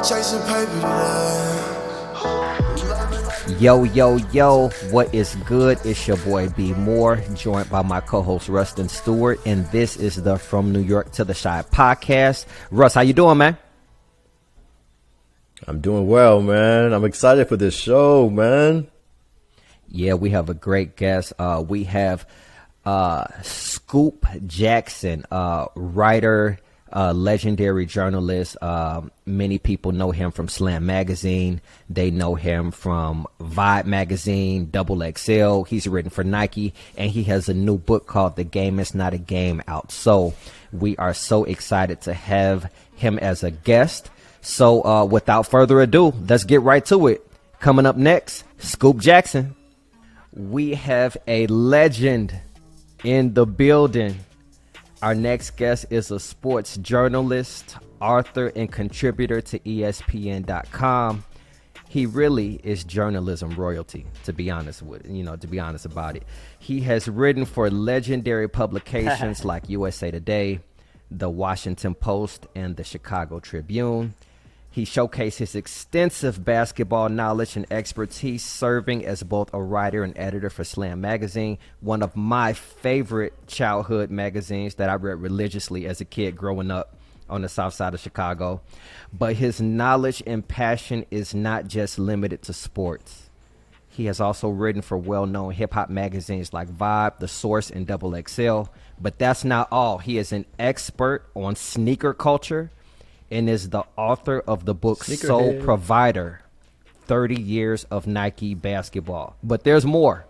Chasing paper today. Yo, what is good? It's your boy B Moore, joined by my co-host Rustin Stewart, and this is the From New York to the Chi podcast. Russ, how you doing, man? I'm doing well, man. I'm excited for this show, man. Yeah, we have a great guest. We have Scoop Jackson, writer, legendary journalist. Many people know him from Slam Magazine. They know him from Vibe Magazine, Double XL. He's written for Nike, and he has a new book called The Game Is Not a Game out. So we are so excited to have him as a guest. So without further ado, let's get right to it. Coming up next, Scoop Jackson. We have a legend in the building. Our next guest is a sports journalist, author, and contributor to ESPN.com. He really is journalism royalty, to be honest about it. He has written for legendary publications like USA Today, The Washington Post, and the Chicago Tribune. He showcased his extensive basketball knowledge and expertise, serving as both a writer and editor for Slam Magazine, one of my favorite childhood magazines that I read religiously as a kid growing up on the south side of Chicago. But his knowledge and passion is not just limited to sports. He has also written for well-known hip-hop magazines like Vibe, The Source, and Double XL. But that's not all. He is an expert on sneaker culture and is the author of the book Sole Provider, 30 Years of Nike Basketball. But there's more.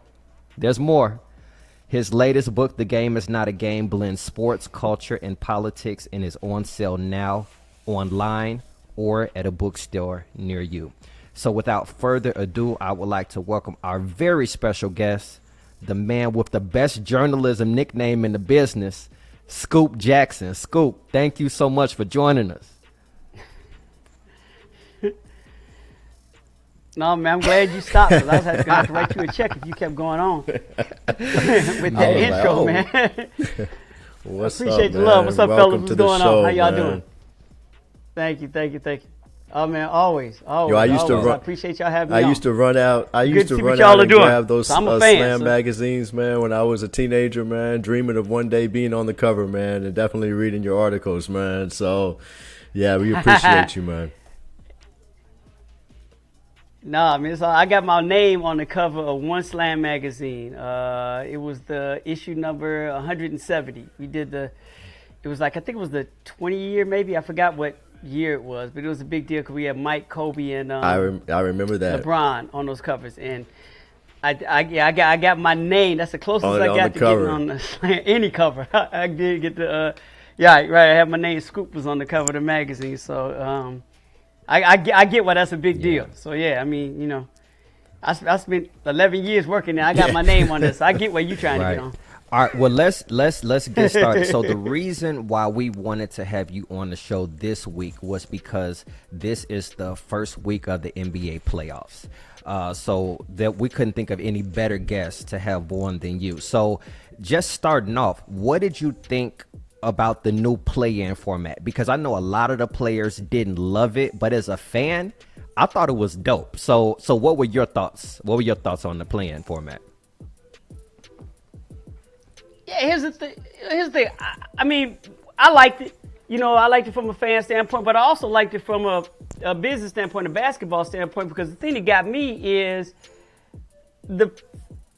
His latest book, The Game Is Not a Game, blends sports, culture, and politics, and is on sale now, online, or at a bookstore near you. So without further ado, I would like to welcome our very special guest, the man with the best journalism nickname in the business, Scoop Jackson. Scoop, thank you so much for joining us. No, man, I'm glad you stopped, because I was going to have to write you a check if you kept going on with that intro, man. What's Appreciate up, the man? love. What's up, Welcome fellas? What's to the going show, on? How y'all man. doing? Thank you. Oh, man, always. Yo, I used to run. I appreciate y'all having me on. I used to run out. I used to see run what y'all out are and doing. grab those So I'm a fan, Slam so. magazines, man. When I was a teenager, man, dreaming of one day being on the cover, man, and definitely reading your articles, man. So, yeah, we appreciate you, man. Nah, man, so I got my name on the cover of one Slam magazine. It was the issue number 170. We did it was like, I think it was the 20 year, maybe. I forgot what year it was, but it was a big deal because we had Mike, Kobe, and I remember that. LeBron on those covers. And I got my name. That's the closest I got to getting on the Slam, any cover. I did get the, right. I had my name. Scoop was on the cover of the magazine. So, I get why that's a big deal. So yeah, I mean, you know, I spent 11 years working there. I got my name on this. So I get where you trying to get on. All right, well let's get started. So the reason why we wanted to have you on the show this week was because this is the first week of the NBA playoffs. So that we couldn't think of any better guest to have on than you. So just starting off, what did you think about the new play-in format? Because I know a lot of the players didn't love it, but as a fan, I thought it was dope. So what were your thoughts? What were your thoughts on the play-in format? Yeah, here's the thing. I mean, I liked it. You know, I liked it from a fan standpoint, but I also liked it from a business standpoint, a basketball standpoint, because the thing that got me is the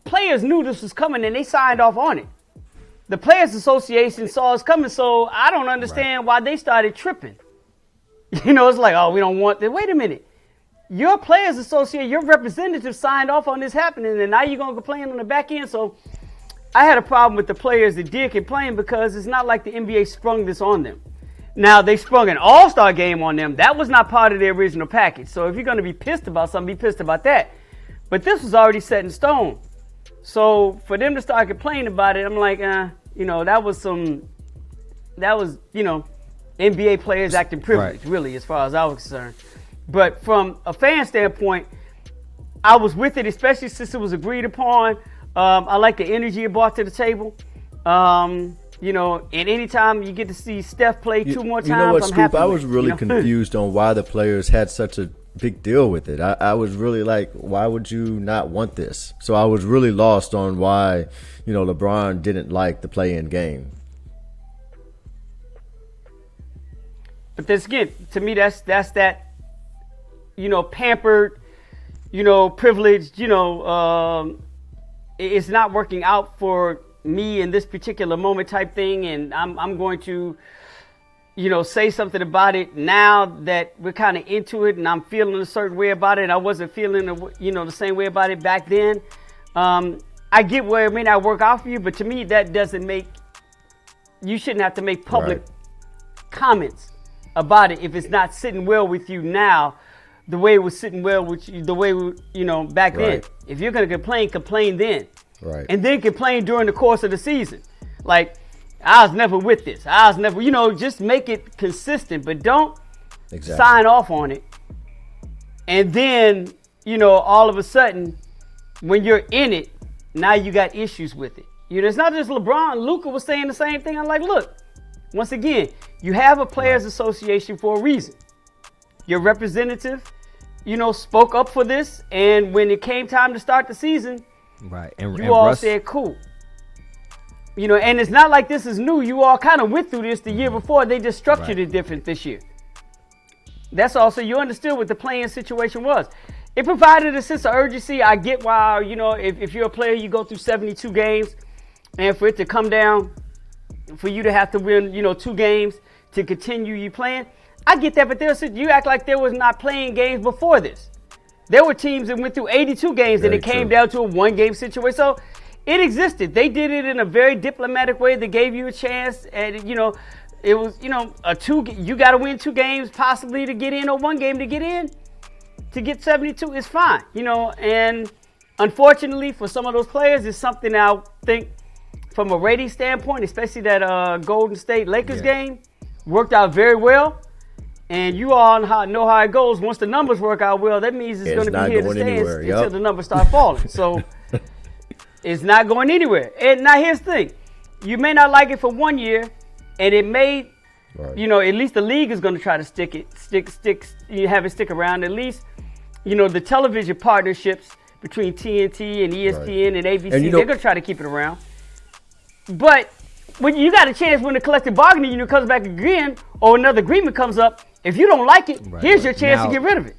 players knew this was coming and they signed off on it. The Players Association saw us coming, so I don't understand why they started tripping. You know, it's like, oh, we don't want that. Wait a minute. Your Players Association, your representative signed off on this happening, and now you're going to complain on the back end. So I had a problem with the players that did complain because it's not like the NBA sprung this on them. Now, they sprung an all-star game on them. That was not part of the original package. So if you're going to be pissed about something, be pissed about that. But this was already set in stone. So for them to start complaining about it, I'm like, you know, that was, you know, NBA players acting privileged, really, as far as I was concerned. But from a fan standpoint, I was with it, especially since it was agreed upon. I like the energy it brought to the table. And anytime you get to see Steph play two more times, you know what, I'm Scoop? happy. I was really confused on why the players had such a big deal with it. I was really like, why would you not want this? So I was really lost on why, LeBron didn't like the play-in game. But this again, to me, that's that, pampered, privileged, it's not working out for me in this particular moment type thing, and I'm going to, say something about it now that we're kind of into it, and I'm feeling a certain way about it. And I wasn't feeling, the same way about it back then. I get where it may not work out for you, but to me, that doesn't you shouldn't have to make public comments about it if it's not sitting well with you now, the way it was sitting well with you, the way, back then. If you're going to complain then. Right. And then complain during the course of the season. Like, I was never with this. I was never, just make it consistent, but don't sign off on it. And then, all of a sudden, when you're in it, now you got issues with it. It's not just LeBron. Luka was saying the same thing. I'm like, look, once again, you have a players association for a reason. Your representative, spoke up for this. And when it came time to start the season, and you all Russ said, cool. And it's not like this is new. You all kind of went through this the year before. They just structured it different this year. That's also, you understood what the playing situation was. It provided a sense of urgency. I get why, if you're a player, you go through 72 games, and for it to come down, for you to have to win, 2 games to continue you playing. I get that, but you act like there was not playing games before this. There were teams that went through 82 games and it came down to a 1-game situation. So it existed. They did it in a very diplomatic way. They gave you a chance, and it was you got to win 2 games possibly to get in, or 1 game to get in. To get 72 is fine, and unfortunately for some of those players, it's something I think from a rating standpoint, especially that Golden State Lakers game, worked out very well. And you all know how it goes. Once the numbers work out well, that means it's going to be here to stay until the numbers start falling. So it's not going anywhere. And now here's the thing. You may not like it for 1 year, and it may, at least the league is going to try to have it stick around. At least, the television partnerships between TNT and ESPN and ABC, they're going to try to keep it around. But when you got a chance when the collective bargaining unit comes back again, or another agreement comes up, if you don't like it, here's your chance to get rid of it.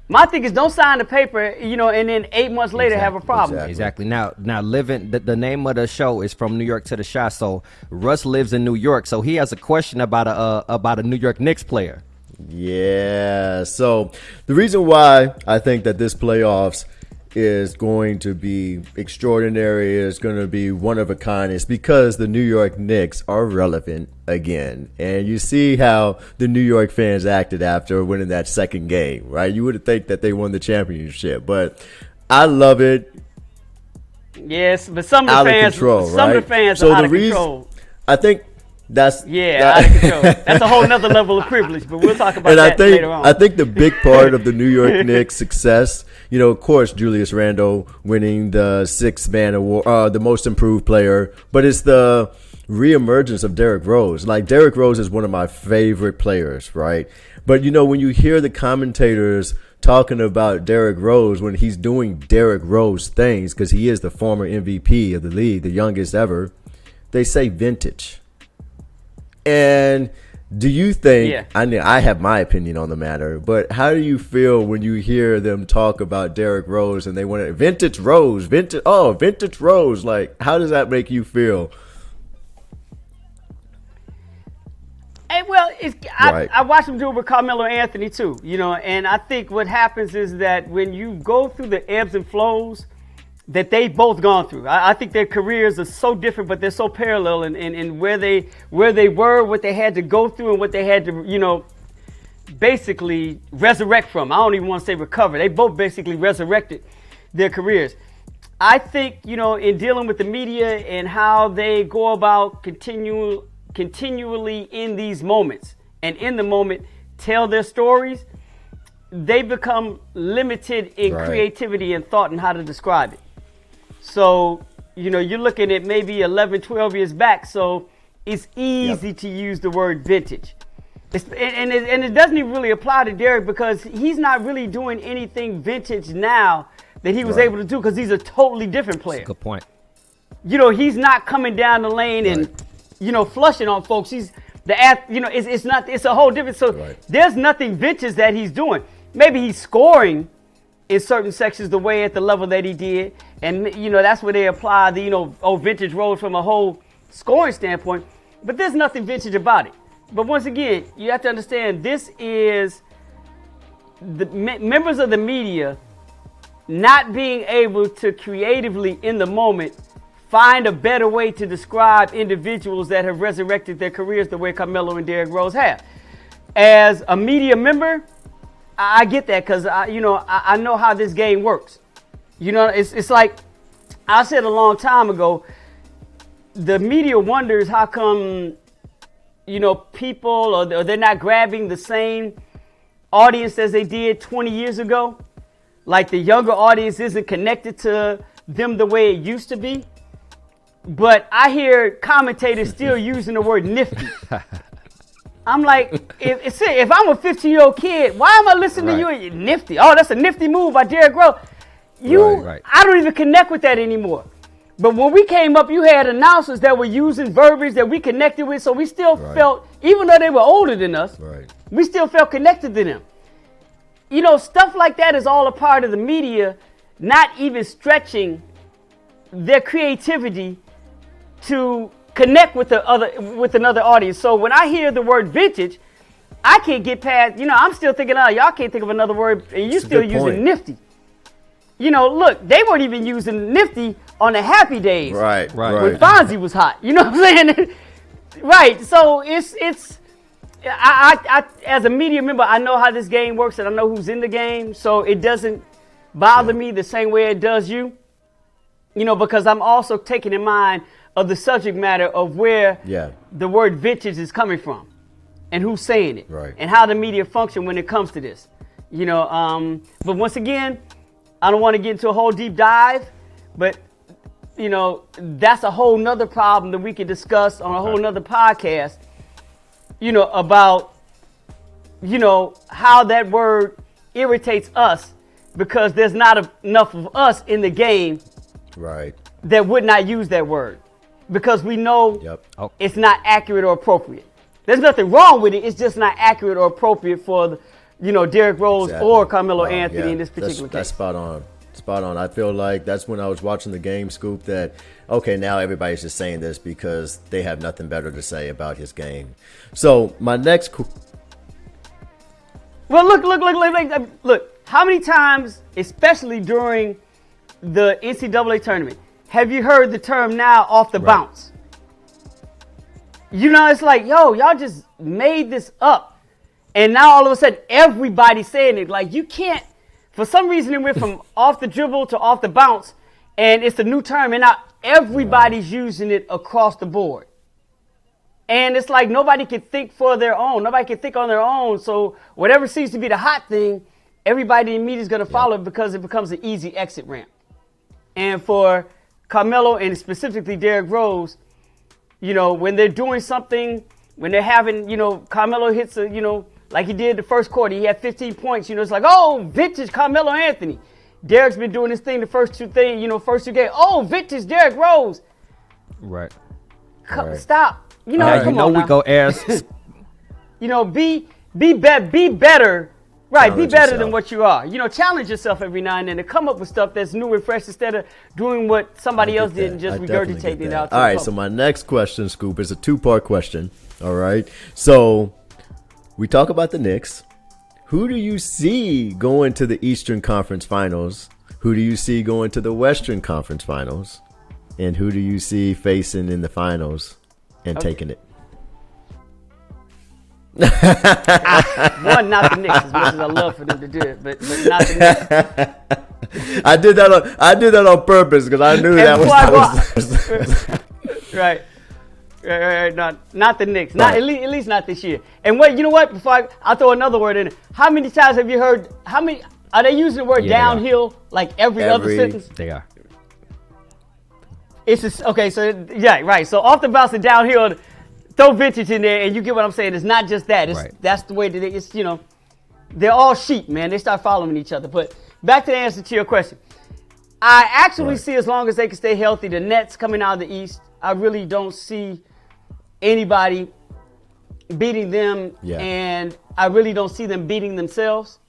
My thing is, don't sign the paper, and then 8 months later have a problem. Exactly. Now, the name of the show is From New York to the Shot. So Russ lives in New York, so he has a question about a New York Knicks player. Yeah. So the reason why I think that this playoffs is going to be extraordinary, is going to be one of a kind, is because the New York Knicks are relevant again. And you see how the New York fans acted after winning that second game, right? You would think that they won the championship, but I love it. Yes, but some of the fans, are out of control. I think that's out of control. That's a whole nother level of privilege, but we'll talk about that later on. I think the big part of the New York Knicks' success, of course, Julius Randle winning the 6th man award, the most improved player, but it's the reemergence of Derrick Rose. Like, Derrick Rose is one of my favorite players, right? But, when you hear the commentators talking about Derrick Rose when he's doing Derrick Rose things, because he is the former MVP of the league, the youngest ever, they say vintage. And do you think, I have my opinion on the matter, but how do you feel when you hear them talk about Derrick Rose and they want to vintage Rose, vintage Rose? Like, how does that make you feel? Hey, well, I watched him do it with Carmelo Anthony too, and I think what happens is that when you go through the ebbs and flows that they've both gone through, I think their careers are so different, but they're so parallel in where they were, what they had to go through, and what they had to, basically resurrect from. I don't even want to say recover. They both basically resurrected their careers. I think, in dealing with the media and how they go about continually in these moments and in the moment tell their stories, they become limited in creativity and thought and how to describe it. So you're looking at maybe 11, 12 years back. So it's easy to use the word vintage. And it doesn't even really apply to Derek because he's not really doing anything vintage now that he was able to do because he's a totally different player. That's a good point. He's not coming down the lane and, flushing on folks. It's a whole different. So there's nothing vintage that he's doing. Maybe he's scoring in certain sections the way at the level that he did. And, that's where they apply the, vintage roles from a whole scoring standpoint. But there's nothing vintage about it. But once again, you have to understand this is the members of the media not being able to creatively in the moment find a better way to describe individuals that have resurrected their careers the way Carmelo and Derrick Rose have. As a media member, I get that because I know how this game works. It's like I said a long time ago, the media wonders how come people or they're not grabbing the same audience as they did 20 years ago. Like the younger audience isn't connected to them the way it used to be. But I hear commentators still using the word nifty. I'm like, if I'm a 15-year-old kid, why am I listening to you? Nifty. Oh, that's a nifty move by Derrick Rose. I don't even connect with that anymore. But when we came up, you had announcers that were using verbiage that we connected with. So we still felt, even though they were older than us, we still felt connected to them. Stuff like that is all a part of the media, not even stretching their creativity to connect with another audience. So when I hear the word vintage, I can't get past, I'm still thinking, y'all can't think of another word, and you're still using nifty. Look, they weren't even using nifty on the happy days. Right. When Fonzie was hot. You know what I'm saying? Right. So it's I as a media member, I know how this game works and I know who's in the game. So it doesn't bother me the same way it does you. Because I'm also taking in mind of the subject matter of where the word vintage is coming from and who's saying it and how the media function when it comes to this. But once again, I don't want to get into a whole deep dive, but that's a whole nother problem that we could discuss on a whole nother podcast, about, how that word irritates us because there's not enough of us in the game that would not use that word because we know it's not accurate or appropriate. There's nothing wrong with it. It's just not accurate or appropriate for Derrick Rose or Carmelo Anthony in this particular case. That's spot on. I feel like that's when I was watching the game, Scoop, that, okay, now everybody's just saying this because they have nothing better to say about his game. So my next... Well, look, how many times, especially during the NCAA tournament, have you heard the term now off the bounce? It's like, y'all just made this up. And now all of a sudden, everybody's saying it. Like, you can't, for some reason, it went from off the dribble to off the bounce, and it's a new term, and now everybody's using it across the board. And it's like nobody can think for their own. Nobody can think on their own. So whatever seems to be the hot thing, everybody in media is going to follow it because it becomes an easy exit ramp. And for Carmelo and specifically Derrick Rose, when they're doing something, when they're having, Carmelo hits like he did the first quarter, he had 15 points. It's like, oh, vintage Carmelo Anthony. Derrick's been doing this thing the first two games. Oh, vintage Derrick Rose. Right. Stop. Come on now. We go ask. Be better. Right, Challenge be better yourself. than what you are. Challenge yourself every now and then to come up with stuff that's new and fresh instead of doing what somebody else did and just regurgitating it out. All right, so my next question, Scoop, is a two-part question. All right, so we talk about the Knicks. Who do you see going to the Eastern Conference Finals? Who do you see going to the Western Conference Finals? And who do you see facing in the finals and taking it? One, not the Knicks, as much as I love for them to do it, but not the Knicks. I did that on purpose because I knew that was right. Not the Knicks. Not at least not this year. And you know what? Before I'll throw another word in it. How many times have you heard? How many are they using the word downhill like every other sentence? They are. Okay, so yeah, right. So off the bounce and downhill, throw vintage in there, and you get what I'm saying. It's not just that. That's the way that it's. They're all sheep, man. They start following each other. But back to the answer to your question, I actually see, as long as they can stay healthy, the Nets coming out of the East. I really don't see anybody beating them, and I really don't see them beating themselves.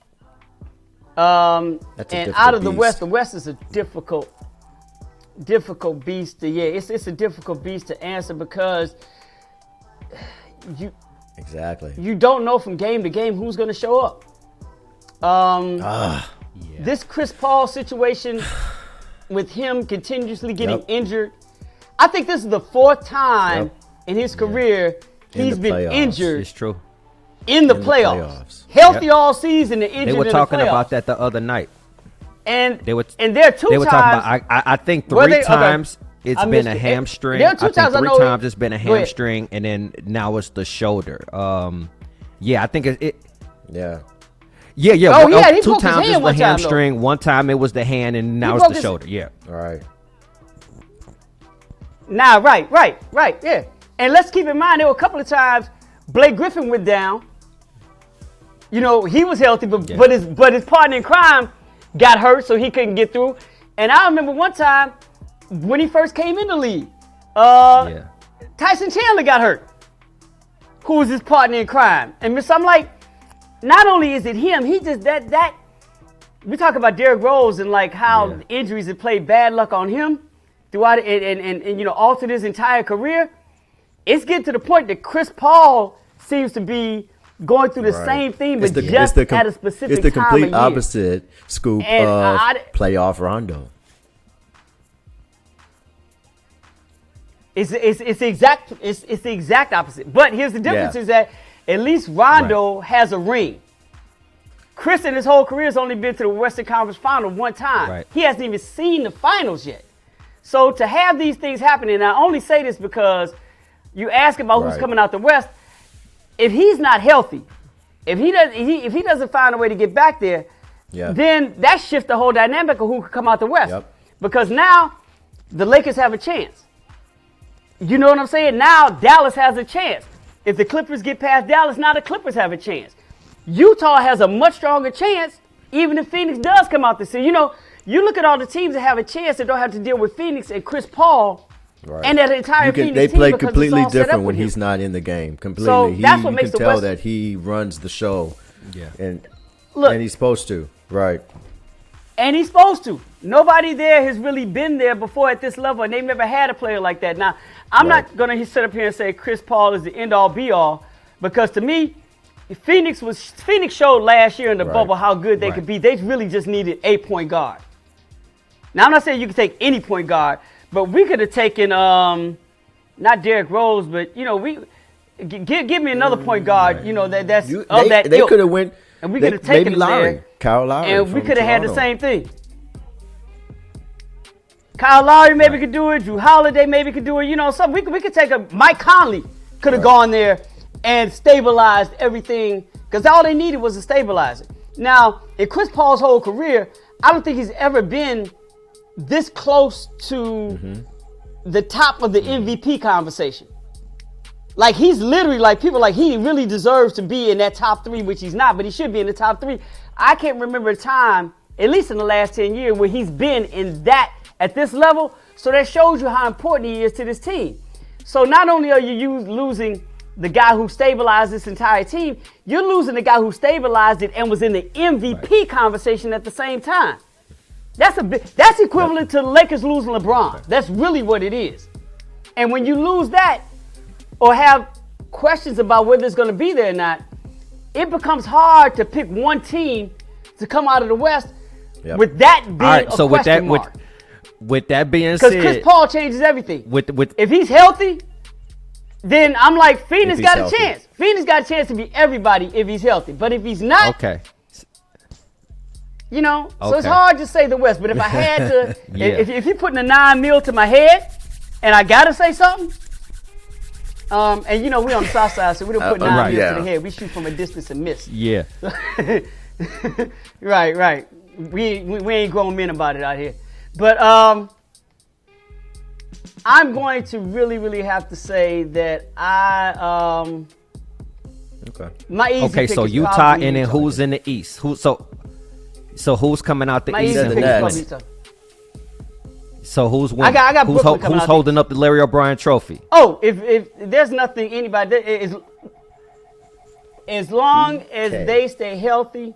And out of the West is a difficult beast to it's a difficult beast to answer because you don't know from game to game who's going to show up. This Chris Paul situation with him continuously getting injured, I think this is the fourth time in his career he's been injured. It's true. In the playoffs. Healthy all season and injured in the playoffs. They were talking about that the other night. And there are 2 times. They were talking about, I think 3 times it's been a hamstring. There are 2 times. 3 times it's been a hamstring, and then now it's the shoulder. I think it. Yeah. Oh, yeah, he 2 broke his times hand it's the one time, hamstring. One time it was the hand, and now it's the shoulder. Yeah. All right. Nah, right, yeah. And let's keep in mind, there were a couple of times Blake Griffin went down. He was healthy, but his partner in crime got hurt, so he couldn't get through. And I remember one time when he first came in the league, Tyson Chandler got hurt, who was his partner in crime. And so I'm like, not only is it him, he just that. We talk about Derrick Rose and like how injuries have played bad luck on him throughout and altered his entire career. It's getting to the point that Chris Paul seems to be going through the same thing, but just at a specific time. It's the complete opposite scoop of playoff Rondo. It's the exact opposite. But here's the difference: is that at least Rondo has a ring. Chris in his whole career has only been to the Western Conference Final one time. Right. He hasn't even seen the finals yet. So to have these things happening, and I only say this because you ask about who's coming out the West. If he's not healthy, if he doesn't find a way to get back there, then that shifts the whole dynamic of who could come out the West. Because now the Lakers have a chance. You know what I'm saying? Now Dallas has a chance. If the Clippers get past Dallas, now the Clippers have a chance. Utah has a much stronger chance, even if Phoenix does come out the series. You look at all the teams that have a chance that don't have to deal with Phoenix and Chris Paul. Right. And that entire Phoenix they team, play completely different when him. He's not in the game. Completely. So that's what makes you can the tell West that he runs the show. Yeah. And look, he's supposed to. Right. And he's supposed to. Nobody there has really been there before at this level, and they've never had a player like that. Now, I'm not going to sit up here and say Chris Paul is the end-all, be-all, because to me, Phoenix showed last year in the bubble how good they could be. They really just needed a point guard. Now, I'm not saying you can take any point guard, but we could have taken not Derrick Rose, but we give me another point guard. They could have went, and we could have taken him there, Kyle Lowry, and we could have had the same thing. Kyle Lowry maybe could do it. Drew Holiday maybe could do it. Something we could take a Mike Conley could have gone there and stabilized everything because all they needed was a stabilizer. Now, in Chris Paul's whole career, I don't think he's ever been this close to the top of the MVP conversation. Like he's literally like people like he really deserves to be in that top 3, which he's not, but he should be in the top 3. I can't remember a time, at least in the last 10 years, where he's been in that at this level. So that shows you how important he is to this team. So not only are you losing the guy who stabilized this entire team, you're losing the guy who stabilized it and was in the MVP conversation at the same time. That's equivalent to the Lakers losing LeBron. That's really what it is. And when you lose that or have questions about whether it's going to be there or not, it becomes hard to pick one team to come out of the West with that being a question mark. With that being said, because Chris Paul changes everything. With if he's healthy, then I'm like Phoenix got a chance. Phoenix got a chance to beat everybody if he's healthy. But if he's not, so it's hard to say the West. But if I had to, if you're putting a $9 million to my head, and I gotta say something, and we on the South Side, so we don't put $9 million to the head. We shoot from a distance and miss. Yeah. Right. We ain't grown men about it out here. But I'm going to really have to say that my easy Okay, pick so is Utah, probably and then Utah. who's in the East? So who's coming out the My East? easy said pick the is Nets. probably Utah. So who's winning? I got who's Brooklyn coming out holding up the Larry O'Brien Trophy? Oh, if there's nothing anybody as long as Okay. they stay healthy,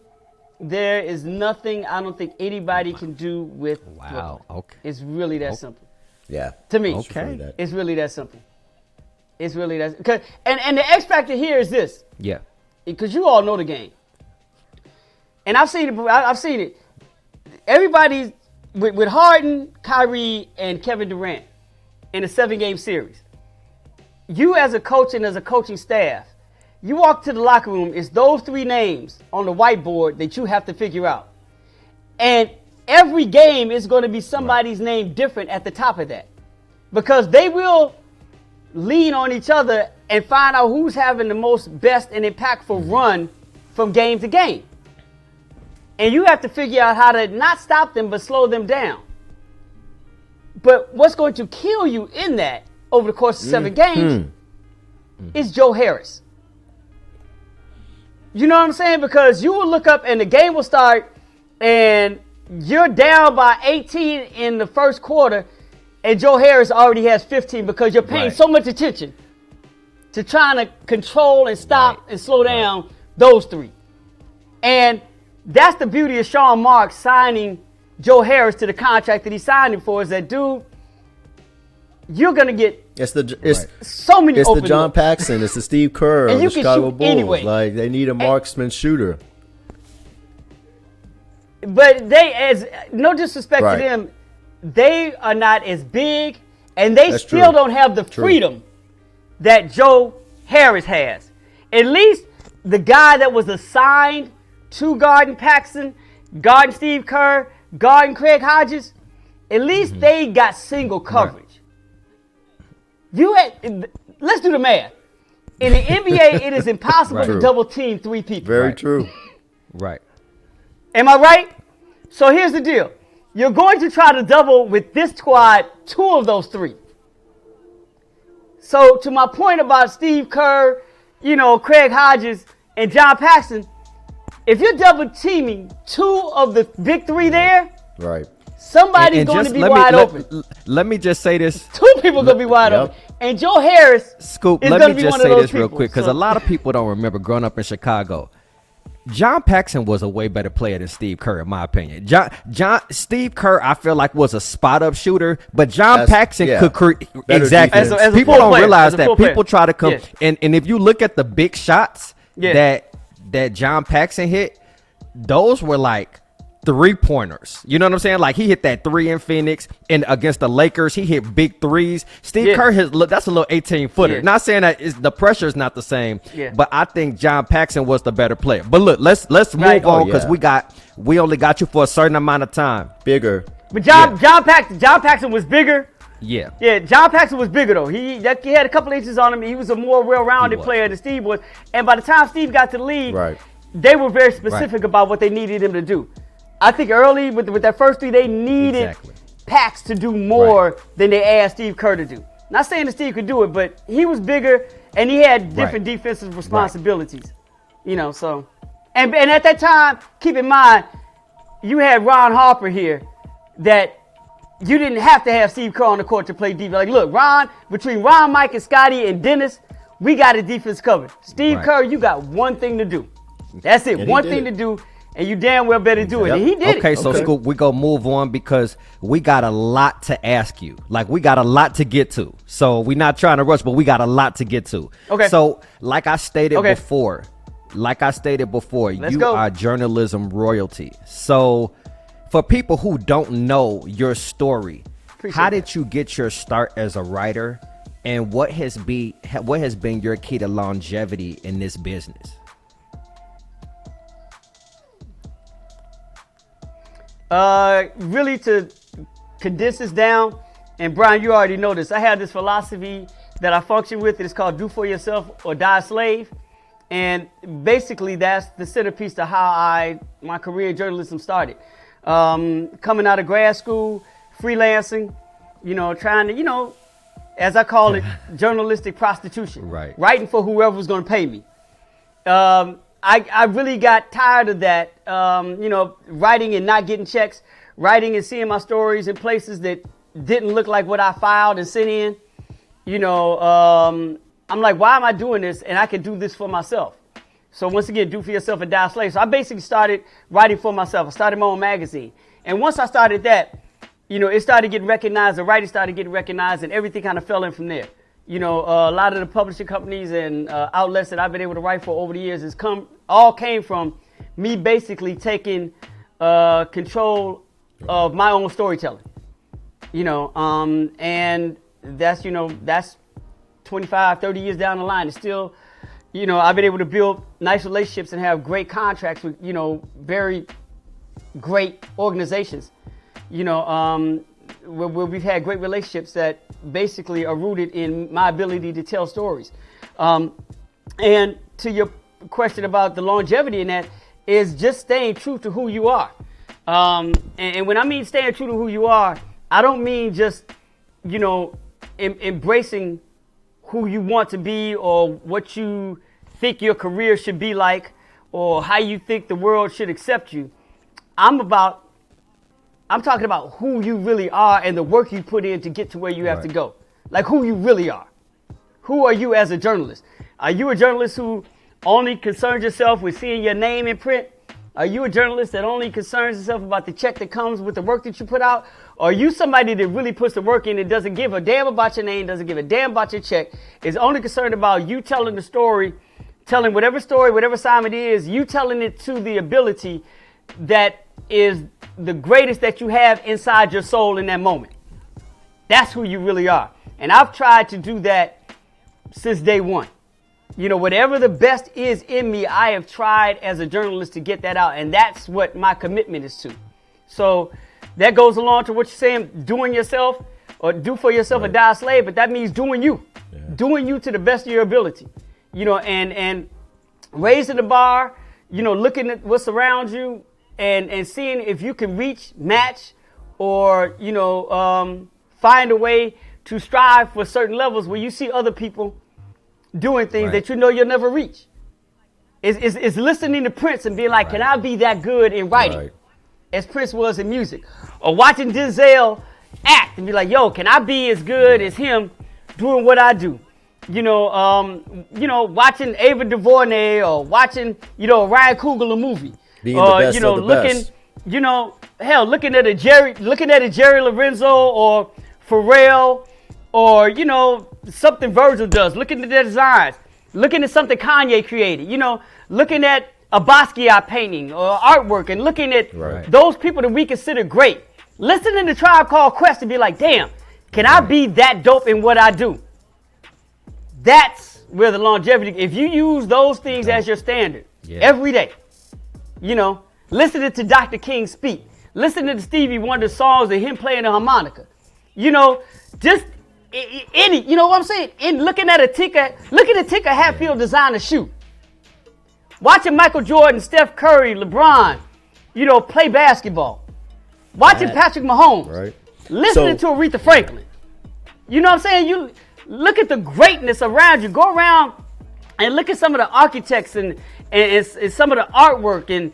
there is nothing I don't think anybody can do with Wow. Brooklyn. Okay. It's really that simple. Yeah. To me. Okay. It's really that simple. It's really that because and the X factor here is this. Yeah. Because you all know the game. And I've seen it. I've seen it. Everybody's with Harden, Kyrie, and Kevin Durant in a 7-game series. You as a coach and as a coaching staff, you walk to the locker room, it's those 3 names on the whiteboard that you have to figure out. And every game is going to be somebody's name different at the top of that. Because they will lean on each other and find out who's having the most best and impactful run from game to game. And you have to figure out how to not stop them, but slow them down. But what's going to kill you in that over the course of 7 games is Joe Harris. You know what I'm saying? Because you will look up and the game will start and you're down by 18 in the first quarter and Joe Harris already has 15 because you're paying so much attention to trying to control and stop and slow down those 3. And that's the beauty of Sean Marks signing Joe Harris to the contract that he signed him for is that, dude, you're going to get so many It's open the John looks. Paxson. It's the Steve Kerr And of you the can Chicago shoot Bulls. anyway. Like, they need a marksman shooter. But they, as no disrespect Right. to them, they are not as big and they That's still true. don't have the True. freedom that Joe Harris has. At least the guy that was assigned to guarding Paxson, guarding Steve Kerr, guarding Craig Hodges, at least they got single coverage. Let's do the math. In the NBA, it is impossible to True. double team 3 people. Very true. Right. Am I right? So here's the deal. You're going to try to double with this squad 2 of those 3. So to my point about Steve Kerr, Craig Hodges, and John Paxson, if you're double teaming 2 of the big 3 there, Right. somebody's And going just to be wide open. Let me just say this. 2 people going to be wide Yep. open. And Joe Harris Scoop, is let going me to be just one say of those this real people. quick because So- a lot of people don't remember growing up in Chicago. John Paxson was a way better player than Steve Kerr, in my opinion. Steve Kerr, I feel like was a spot up shooter, but John Paxson could create exactly. defense. As a People full don't player, realize as a that. full People player. try to come Yeah. and if you look at the big shots Yeah. that John Paxson hit, those were like 3-pointers. You know what I'm saying? Like he hit that 3 in Phoenix and against the Lakers, he hit big 3s. Steve Kerr that's a little 18-footer. Yeah. Not saying that the pressure is not the same, Yeah. but I think John Paxson was the better player. But look, let's move on because we only got you for a certain amount of time. Bigger. But John Paxson was bigger. Yeah. Yeah, John Paxson was bigger though. He had a couple inches on him. He was a more well-rounded He was. player than Steve was. And by the time Steve got to the league, Right. they were very specific about what they needed him to do. I think early with that first 3, they needed Pax to do more than they asked Steve Kerr to do. Not saying that Steve could do it, but he was bigger and he had different defensive responsibilities. So and at that time, keep in mind, you had Ron Harper here that you didn't have to have Steve Kerr on the court to play defense. Like, look, between Ron, Mike, and Scotty and Dennis, we got a defense covered. Steve Kerr, you got one thing to do. That's it. And One he thing did to do, and you damn well better do it. Yep. And he did Okay, it. so Scoop, we gonna move on because we got a lot to ask you. Like we got a lot to get to. So we're not trying to rush, but we got a lot to get to. Okay. So like I stated before, Let's you go. are journalism royalty. So for people who don't know your story, how did you get your start as a writer, and what has been your key to longevity in this business? Really to condense this down, and Brian, you already know this. I have this philosophy that I function with. It's called do for yourself or die a slave. And basically that's the centerpiece to how my career in journalism started. Coming out of grad school, freelancing, trying to, as I call it, journalistic prostitution. Right. Writing for whoever was going to pay me. I really got tired of that, writing and not getting checks, writing and seeing my stories in places that didn't look like what I filed and sent in. I'm like, why am I doing this? And I can do this for myself. So once again, do for yourself and die a slave. So I basically started writing for myself. I started my own magazine. And once I started that, it started getting recognized. The writing started getting recognized, and everything kind of fell in from there. A lot of the publishing companies and outlets that I've been able to write for over the years all came from me basically taking control of my own storytelling. And that's 25, 30 years down the line. It's still, I've been able to build nice relationships and have great contracts with, very great organizations, where we've had great relationships that basically are rooted in my ability to tell stories. And to your question about the longevity in that is just staying true to who you are. And when I mean staying true to who you are, I don't mean just, embracing who you want to be or what you think your career should be like or how you think the world should accept you. I'm talking about who you really are and the work you put in to get to where you have to go. Like who you really are. Who are you as a journalist? Are you a journalist who only concerns yourself with seeing your name in print? Are you a journalist that only concerns yourself about the check that comes with the work that you put out? Or are you somebody that really puts the work in and doesn't give a damn about your name, doesn't give a damn about your check, is only concerned about you telling the story, telling whatever story, whatever assignment it is, you telling it to the ability that is the greatest that you have inside your soul in that moment. That's who you really are. And I've tried to do that since day one. Whatever the best is in me, I have tried as a journalist to get that out. And that's what my commitment is to. So that goes along to what you're saying, doing yourself or do for yourself or die a slave. But that means doing you, doing you to the best of your ability, and raising the bar, looking at what's around you and seeing if you can reach, match, or, find a way to strive for certain levels where you see other people doing things that you'll never reach. It's listening to Prince and being like, can I be that good in writing as Prince was in music? Or watching Denzel act and be like, yo, can I be as good as him doing what I do? Watching Ava DuVernay or watching, Ryan Coogler movie. Being the best of the best. Looking at a Jerry Lorenzo or Pharrell or, something Virgil does, looking at their designs, looking at something Kanye created, looking at a Basquiat painting or artwork and looking at those people that we consider great. Listening to Tribe Called Quest and be like, damn, can I be that dope in what I do? That's where the longevity, if you use those things as your standard every day, listening to Dr. King speak, listening to Stevie Wonder songs and him playing the harmonica, just any, what I'm saying? Looking at Tinker Hatfield design a shoe. Watching Michael Jordan, Steph Curry, LeBron, play basketball. Watching Patrick Mahomes. Listening to Aretha Franklin. You know what I'm saying? You look at the greatness around you. Go around and look at some of the architects and some of the artwork and,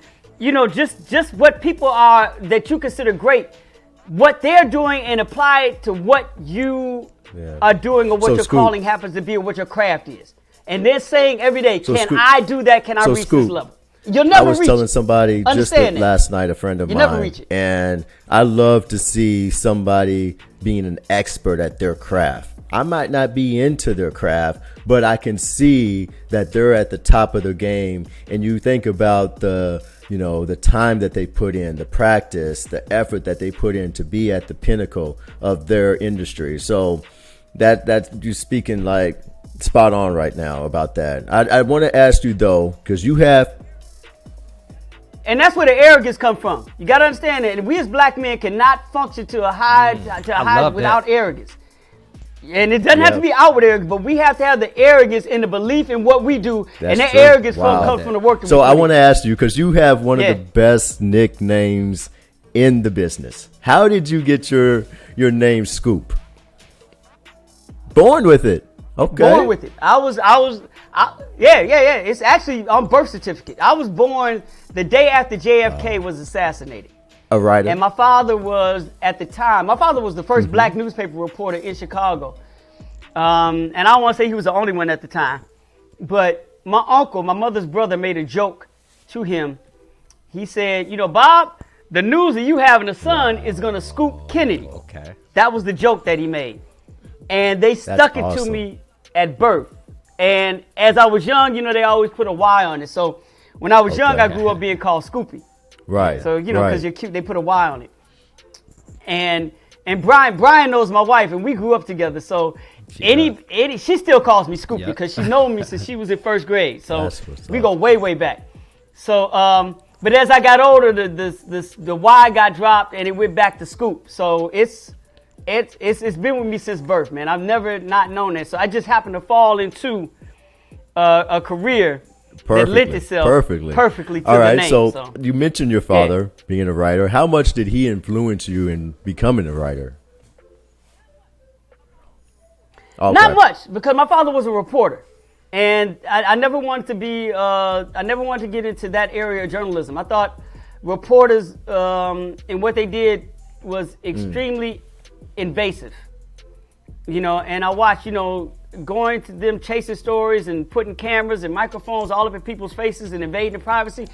just what people are that you consider great, what they're doing and apply it to what you are doing or what your calling happens to be or what your craft is. And they're saying every day, I do that? Can I reach this level? You'll never reach it. I was telling somebody just last night, a friend of mine, never reach it. And I love to see somebody being an expert at their craft. I might not be into their craft, but I can see that they're at the top of their game. And you think about the time that they put in, the practice, the effort that they put in to be at the pinnacle of their industry. So that you're speaking like spot on right now about that. I want to ask you though, because you have. And that's where the arrogance comes from. You got to understand that we as black men cannot function to a high without arrogance. And it doesn't have to be outward arrogance, but we have to have the arrogance and the belief in what we do. And that arrogance comes from the work that we do. So I want to ask you, because you have one of the best nicknames in the business. How did you get your your name Scoop? Born with it. Okay. Born with it. Yeah. It's actually on birth certificate. I was born the day after JFK was assassinated. A writer. And my father was, at the time, the first black newspaper reporter in Chicago. And I don't want to say he was the only one at the time. But my uncle, my mother's brother, made a joke to him. He said, Bob, the news of you having a son is going to scoop Kennedy. Okay. That was the joke that he made. And they stuck it to me at birth. And as I was young, they always put a Y on it. So when I was young, I grew up being called Scoopy. Right. So, because you're cute, they put a Y on it. And Brian knows my wife, and we grew up together. So she still calls me Scoopy because she known me since she was in first grade. So we go way, way back. So, but as I got older, the Y got dropped and it went back to Scoop. So it's been with me since birth, man. I've never not known that. So I just happened to fall into a career that lent itself perfectly to All right, the name. So you mentioned your father being a writer. How much did he influence you in becoming a writer? Okay. Not much, because my father was a reporter. And I never wanted to be, I never wanted to get into that area of journalism. I thought reporters and what they did was extremely invasive. And I watched, going to them chasing stories and putting cameras and microphones all up in people's faces and invading privacy.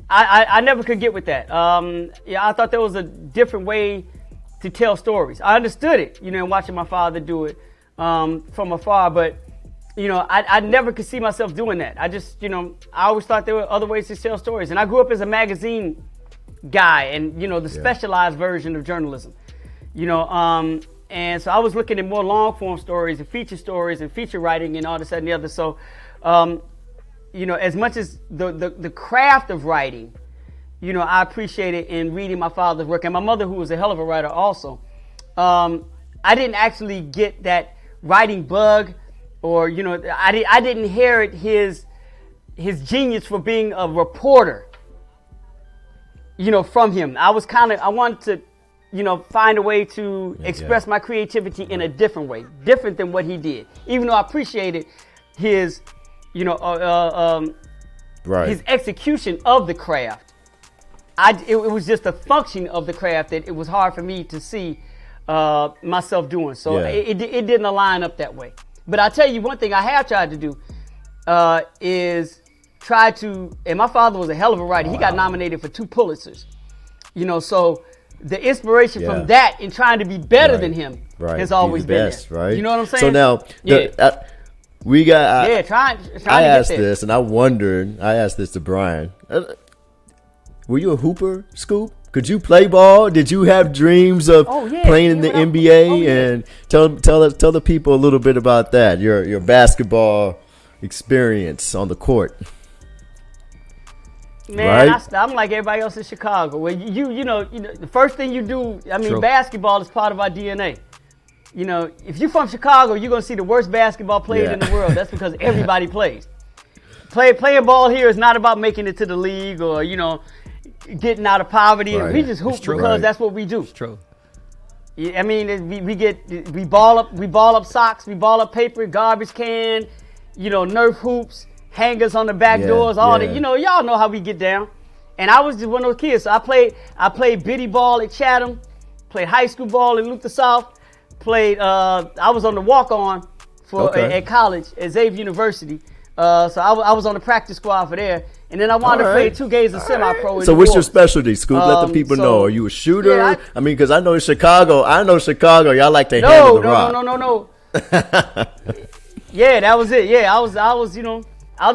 I never could get with that. I thought there was a different way to tell stories. I understood it, watching my father do it from afar, but I never could see myself doing that. I just, I always thought there were other ways to tell stories. And I grew up as a magazine guy and, the specialized version of journalism, and so I was looking at more long form stories and feature writing and all this, that, and the other. So, as much as the craft of writing, I appreciated in reading my father's work, and my mother, who was a hell of a writer also. I didn't actually get that writing bug, or I didn't inherit his genius for being a reporter, from him. I wanted to find a way to express my creativity in a different way, different than what he did. Even though I appreciated his, his execution of the craft, it was just a function of the craft that it was hard for me to see myself doing. So it didn't align up that way. But I'll tell you one thing I have tried to do is try to, and my father was a hell of a writer. He got nominated for 2 Pulitzers, so the inspiration from that in trying to be better than him has always been best, there. right? You know what I'm saying? So now, we got. trying I to asked get there. this, and I asked this to Brian. Were you a hooper, Scoop? Could you play ball? Did you have dreams of playing in the NBA? And tell the people a little bit about that. Your basketball experience on the court. Man, right? I'm like everybody else in Chicago. Where you know, the first thing you do. I mean, basketball is part of our DNA. If you're from Chicago, you're gonna see the worst basketball played in the world. That's because everybody plays. Playing ball here is not about making it to the league or getting out of poverty. Right. We just hoop because that's what we do. It's true. I mean, we ball up socks, we ball up paper, garbage can, Nerf hoops, hangers on the back doors, all that. Y'all know how we get down. And I was just one of those kids. So I played biddy ball at Chatham, played high school ball in Luther South, I was on the walk-on at college at Xavier University. So I was on the practice squad for there. And then I wanted to play 2 games of semi-pro. So what's your specialty, Scoop? Let the people know. Are you a shooter? Yeah, I mean, because I know Chicago. Y'all like to handle the rock. No. Yeah, that was it. Yeah, I was a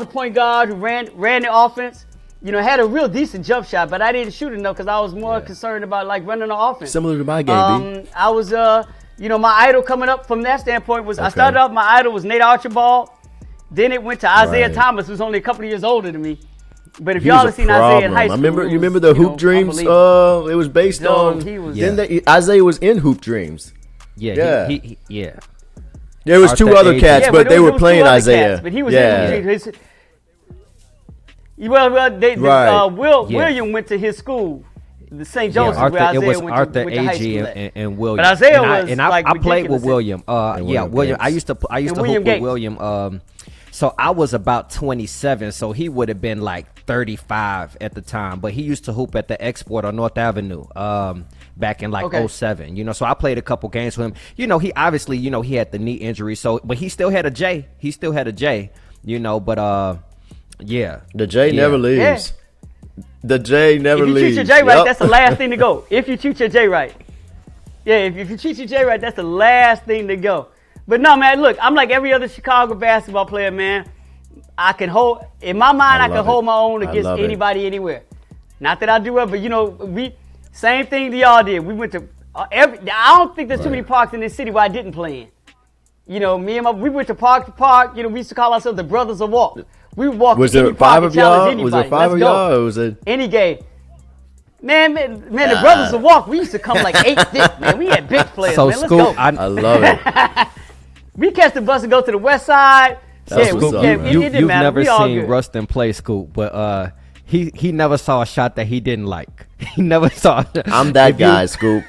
point guard who ran the offense. Had a real decent jump shot, but I didn't shoot enough because I was more concerned about running the offense. Similar to my game, B. I was my idol coming up from that standpoint was I started off, my idol was Nate Archibald. Then it went to Isaiah Thomas, who's only a couple of years older than me. But if y'all have seen Isaiah in high school, you remember the Hoop Dreams? It was based on. Isaiah was in Hoop Dreams. Yeah. There was 2 other cats, but they were playing Isaiah. Cats, but he was in his. William went to his school. the St. Joseph Arthur, where Isaiah it was went Arthur, to high A.G. school at. and William. But Isaiah and I was played with ridiculous. William. William William. I Gates. used to hoop William with Gates. William. So I was about 27, so he would have been like 35 at the time. But he used to hoop at the Export on North Avenue. Back in like Okay. 07, so I played a couple games with him. He obviously, he had the knee injury, but he still had a J. But yeah. The J never leaves. Yeah. The J never If you leaves. treat your J right, Yup. that's the last thing to go. If you treat your J right. Yeah, if you treat your J right, that's the last thing to go. But no, man, look, I'm like every other Chicago basketball player, man. I can hold, in my mind, I can love hold it. my own I against love it. anybody, anywhere. Not that I do it, but same thing y'all did. We went to I don't think there's too many parks in this city where I didn't play in. We went to park to park. We used to call ourselves the Brothers of Walk. We would walk Was to any there park five and of y'all? challenge Was there anybody. five of Let's go. y'all? Or was it? Any game. Man, the Brothers of Walk, we used to come like 8 deep, man. We had big players, So man. Let's Scoop, go. I love it. We catch the bus and go to the west side. That's yeah, what's up, man. it You've didn't matter. never We all seen good. Rustin play, Scoop, but he never saw a shot that he didn't like. He never saw. I'm that if you- guy, Scoop.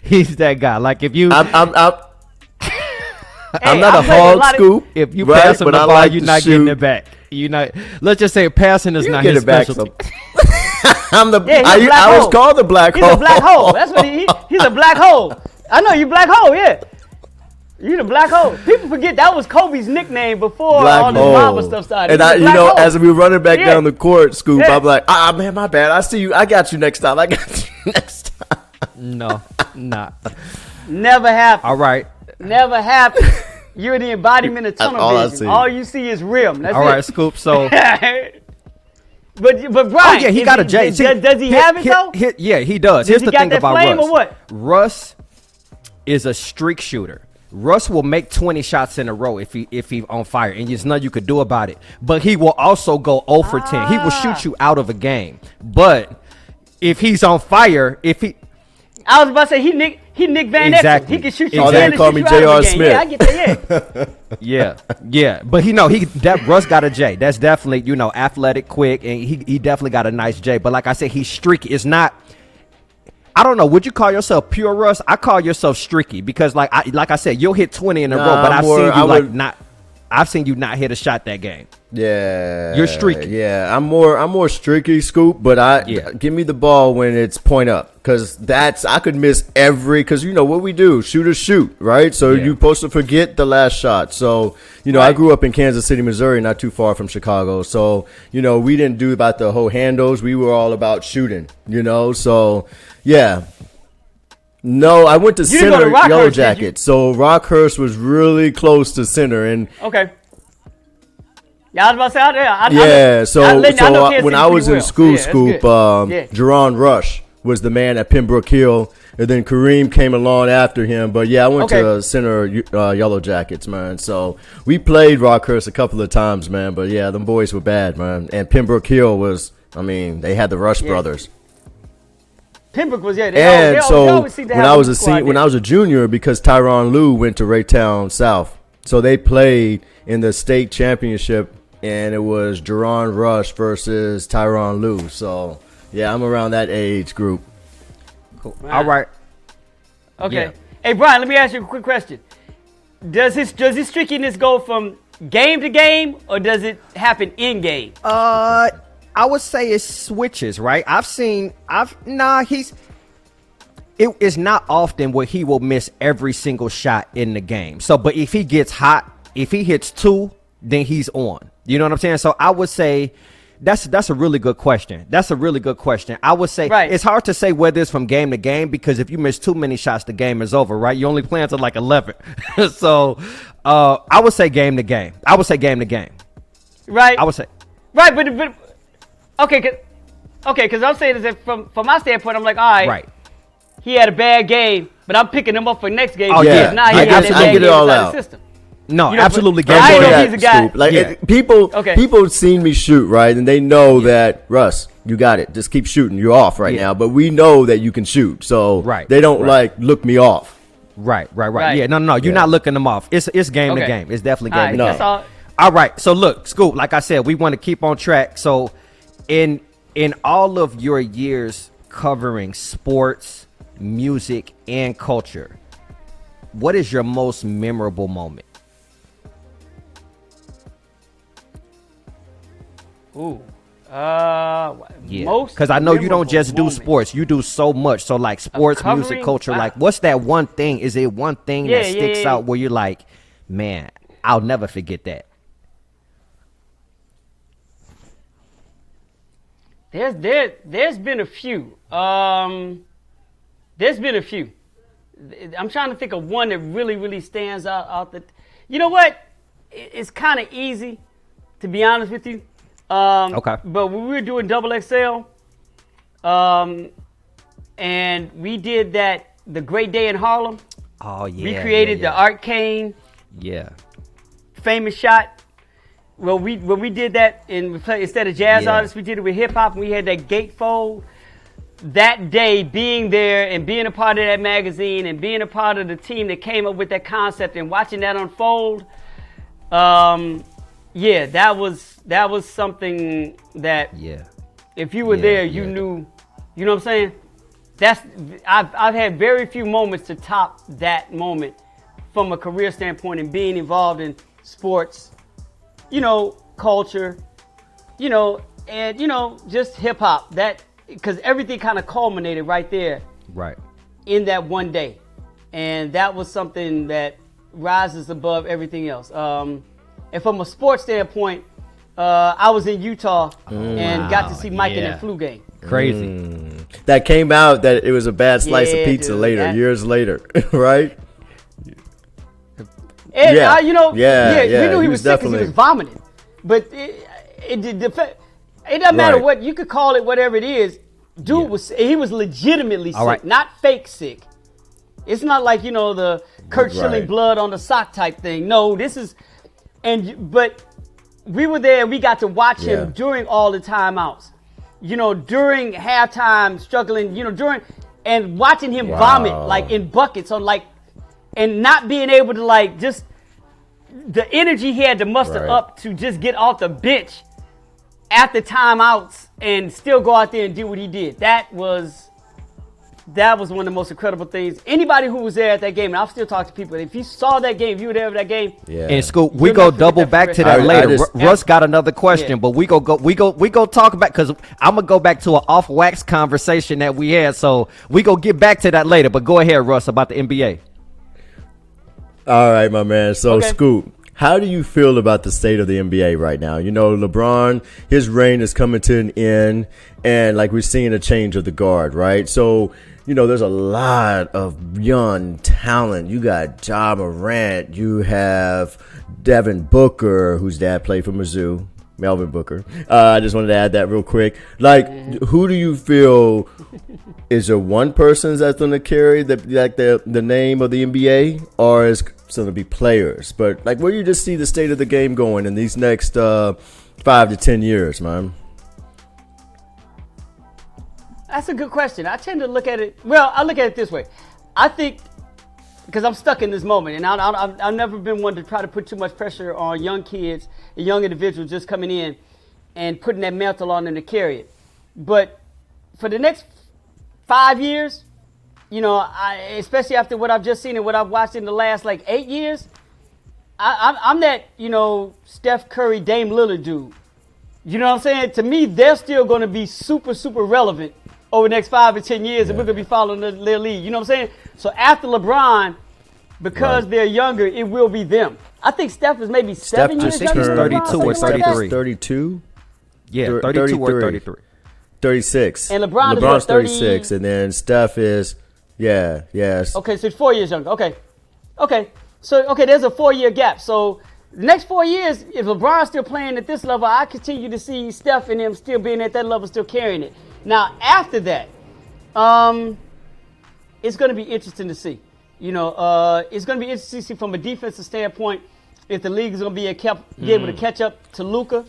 He's that guy. Like if you I'm Hey, not I a played hog, lot of- Scoop. if you right? pass him But the I ball, like you're to not getting shoot. it back. Let's just say passing is You not get his it back. specialty. I'm the. Yeah, he's a black I was hole. called the black He's hole. a black hole. That's what he's a black hole. I know you black hole, yeah. You the black hole. People forget that was Kobe's nickname before Black all this hole. Mamba stuff started. And He's a I, black hole. as we were running back Yeah. down the court, Scoop, Yeah. I'm like, man, my bad. I see you. I got you next time. I got you next time. No, not. Never happened. All right. Never happened. You're the embodiment of tunnel all I vision. see. All you see is rim. That's All it. right, Scoop. So. But Brian, Oh yeah, he got a J. See, Does he have it though? Yeah, he does. Does Here's he the got thing that about flame Russ. or what? Russ is a streak shooter. Russ will make 20 shots in a row if he's on fire, and there's nothing you could do about it. But he will also go 0 for 10. He will shoot you out of a game. But if he's on fire, I was about to say he Nick Van Exactly. Exel. He can shoot you. Oh, down they and call shoot me you out of J.R. the game. Smith. Yeah, I get that. Yeah. yeah. But that Russ got a J. That's definitely athletic, quick, and he definitely got a nice J. But like I said, he's streaky. It's not. I don't know. Would you call yourself pure Russ? I call yourself streaky because like I said, you'll hit 20 in a row, but I've seen you not hit a shot that game. Yeah, You're streaky. Yeah, I'm more streaky, Scoop. But give me the ball when it's point up, because I could miss every. Because what we do, shooters shoot, right? So Yeah. you're supposed to forget the last shot. So I Right. grew up in Kansas City, Missouri, not too far from Chicago. So we didn't do about the whole handles. We were all about shooting. So yeah. No, I went to You didn't go center to Rockhurst, Yellow did you? Jackets. So Rockhurst was really close to center, and Okay. Yeah, I was about to say out there. I know Kansas when City I was pretty in well. school, Yeah, that's Scoop, good. Yeah. Jerron Rush was the man at Pembroke Hill, and then Kareem came along after him. But yeah, I went Okay. to center Yellow Jackets, man. So we played Rockhurst a couple of times, man. But yeah, them boys were bad, man. And Pembroke Hill they had the Rush brothers. Pembroke was And they so always seem to when have I was squad when there. I was a junior, because Tyronn Lue went to Raytown South, so they played in the state championship, and it was Jerron Rush versus Tyronn Lue. So yeah, I'm around that age group. Cool. All right. Okay. Yeah. Hey Brian, let me ask you a quick question. Does his streakiness go from game to game, or does it happen in game? I would say it switches, right? It is not often where he will miss every single shot in the game. So, but if he gets hot, if he hits 2, then he's on. You know what I'm saying? So I would say that's a really good question. That's a really good question. I would say It's hard to say whether it's from game to game, because if you miss too many shots, the game is over, right? You only play until like 11. So I would say game to game. Right. I would say. Right, but because I'm saying is that from my standpoint, I'm like, all right, Right. he had a bad game, but I'm picking him up for next game. Oh, because yeah. now he I had that get bad it game all inside out. the system. No, You know, absolutely. but Game I to ain't game. know he's a guy. Scoop. Like Yeah. people seen me shoot, right, and they know that Russ, you got it. Just keep shooting. You're off right Yeah. now, but we know that you can shoot, so Right. they don't Right. look me off. Right. Right. Yeah, no. You're not looking them off. It's game to Okay. game. It's definitely All game right, to No. game. that's all. All right. So look, Scoop, like I said, we want to keep on track. So in all of your years covering sports, music, and culture. What is your most memorable moment? Ooh. Yeah, Most because I know you don't memorable just do moment. sports. You do so much. So like sports, music, covering? culture. Like, what's that one thing? Is it one thing that Yeah, sticks yeah. out where you're like, man, I'll never forget that? There's been a few. There's been a few. I'm trying to think of one that really stands out. You know what? It's kind of easy, to be honest with you. Okay. But when we were doing Double XL, and we did the Great Day in Harlem. Oh yeah. We created the Arcane Yeah. famous shot. Well, when we did that instead of jazz Yeah. artists, we did it with hip hop, and we had that gatefold. That day, being there and being a part of that magazine and being a part of the team that came up with that concept and watching that unfold, yeah, that was something that Yeah. if you were Yeah, there, yeah. you knew. You know what I'm saying? I've had very few moments to top that moment from a career standpoint and being involved in sports, culture, and just hip hop. That because everything kind of culminated right there Right. in that one day, and that was something that rises above everything else. And from a sports standpoint, I was in Utah and got to see Mike in yeah. that flu game. Crazy. That came out that it was a bad slice Yeah, of pizza dude, later, that- years later, right? And, Yeah. we Yeah, knew he he was was sick because he definitely- was vomiting. But it doesn't matter Right. what, you could call it whatever it is. Dude he was legitimately All sick, right. not fake sick. It's not like, the Kurt Schilling Right. blood on the sock type thing. No, but we were there and we got to watch Yeah. him during all the timeouts. During halftime, struggling, and watching him vomit like in buckets and not being able to just the energy he had to muster Right. up to just get off the bench at the timeouts and still go out there and do what he did. That was one of the most incredible things. Anybody who was there at that game, and I'll still talk to people. If you saw that game, if you were there for that game, Yeah. And Scoop, we You'll go never forget double that back for to the that rest of later. your life. Russ got another question, Yeah. but we go talk about because I'm gonna go back to an off wax conversation that we had. So we go get back to that later. But go ahead, Russ, about the NBA. All right, my man. So, Okay. Scoop, how do you feel about the state of the NBA right now? LeBron, his reign is coming to an end, and like we're seeing a change of the guard, right? So, there's a lot of young talent. You got Ja Morant, you have Devin Booker, whose dad played for Mizzou, Melvin Booker. I just wanted to add that real quick. Who do you feel? Is there one person that's going to carry the name of the NBA, or is it going to be players? But where do you just see the state of the game going in these next 5 to 10 years, man? that's a good question. I tend to look at it. Well, I look at it this way. I think because I'm stuck in this moment, and I've never been one to try to put too much pressure on young kids, and young individuals just coming in and putting that mantle on them to carry it. But for the next 5 years, especially after what I've just seen and what I've watched in the last 8 years, I'm that Steph Curry, Dame Lillard dude. You know what I'm saying? To me, they're still going to be super relevant over the next 5 or 10 years, and we're going to be following their lead. You know what I'm saying? So after LeBron, because they're younger, it will be them. I think Steph is maybe 7 years just younger than turned LeBron, 32 or something like that. 33. 32? Yeah, Thir- 32 or 33. 33. 36. And LeBron is LeBron's what, 30? 36, and then Steph is, yes. Okay, so it's 4 years younger. Okay. So, there's a 4-year gap. So the next 4 years, if LeBron's still playing at this level, I continue to see Steph and him still being at that level, still carrying it. Now, after that, it's going to be interesting to see. It's going to be interesting to see from a defensive standpoint if the league is going to be able to catch up to Luka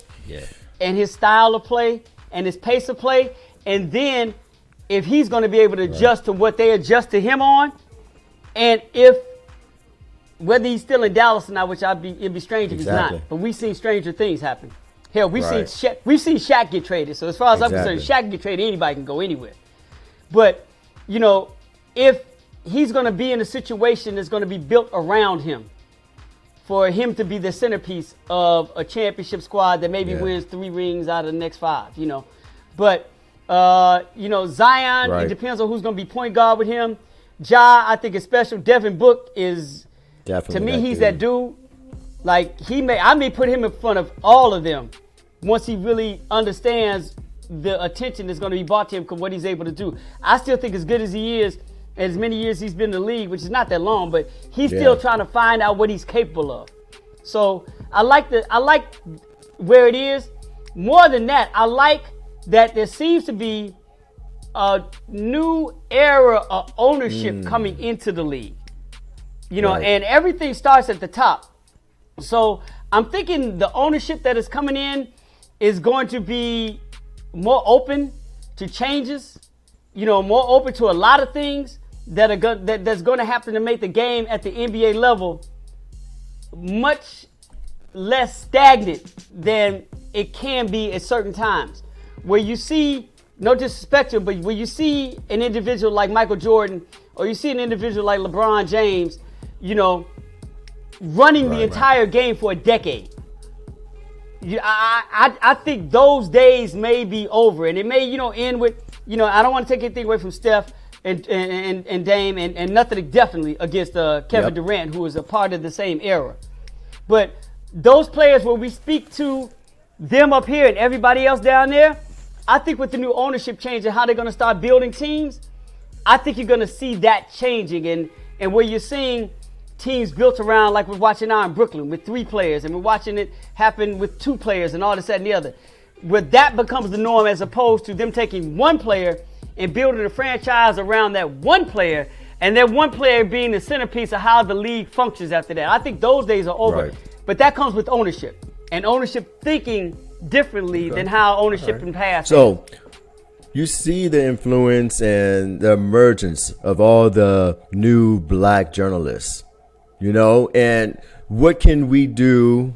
and his style of play and his pace of play, and then if he's going to be able to adjust to what they adjust to him on, and whether he's still in Dallas or not, which it'd be strange if he's Exactly. not. But we've seen stranger things happen. Hell, we've Right. seen Shaq get traded. So as far as I'm Exactly. concerned, Shaq can get traded. Anybody can go anywhere. But, if he's going to be in a situation that's going to be built around him, for him to be the centerpiece of a championship squad that maybe wins 3 rings out of the next 5, But, Zion, Right. It depends on who's going to be point guard with him. Ja, I think is special. Devin Book is, Definitely to me, that he's dude. that dude. Like, I may put him in front of all of them once he really understands the attention that's going to be brought to him from what he's able to do. I still think as good as he is, as many years he's been in the league, which is not that long, but he's still trying to find out what he's capable of. So I like where it is. More than that, I like that there seems to be a new era of ownership coming into the league. Right. And everything starts at the top. So I'm thinking the ownership that is coming in is going to be more open to changes, more open to a lot of things that's going to happen to make the game at the NBA level much less stagnant than it can be at certain times. Where you see, no disrespect to him, but where you see an individual like Michael Jordan, or you see an individual like LeBron James, running the entire game for a decade. I think those days may be over, and it may, end with, I don't want to take anything away from Steph and Dame, and nothing definitely against Kevin Durant, who is a part of the same era. But those players where we speak to them up here and everybody else down there, I think with the new ownership change and how they're going to start building teams, I think you're going to see that changing, and where you're seeing teams built around, like we're watching now in Brooklyn with 3 players, and we're watching it happen with 2 players and all this, that, and the other. Where that becomes the norm as opposed to them taking 1 player and building a franchise around that 1 player, and that 1 player being the centerpiece of how the league functions after that. I think those days are over. Right. But that comes with ownership, and ownership thinking differently than how ownership in the past. So you see the influence and the emergence of all the new black journalists, and what can we do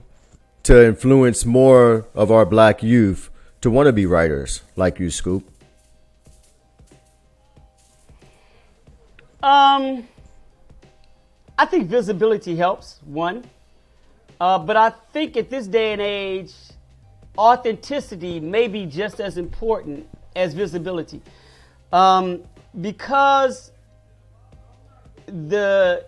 to influence more of our black youth to want to be writers like you, Scoop? I think visibility helps, 1. But I think at this day and age, authenticity may be just as important as visibility. Because the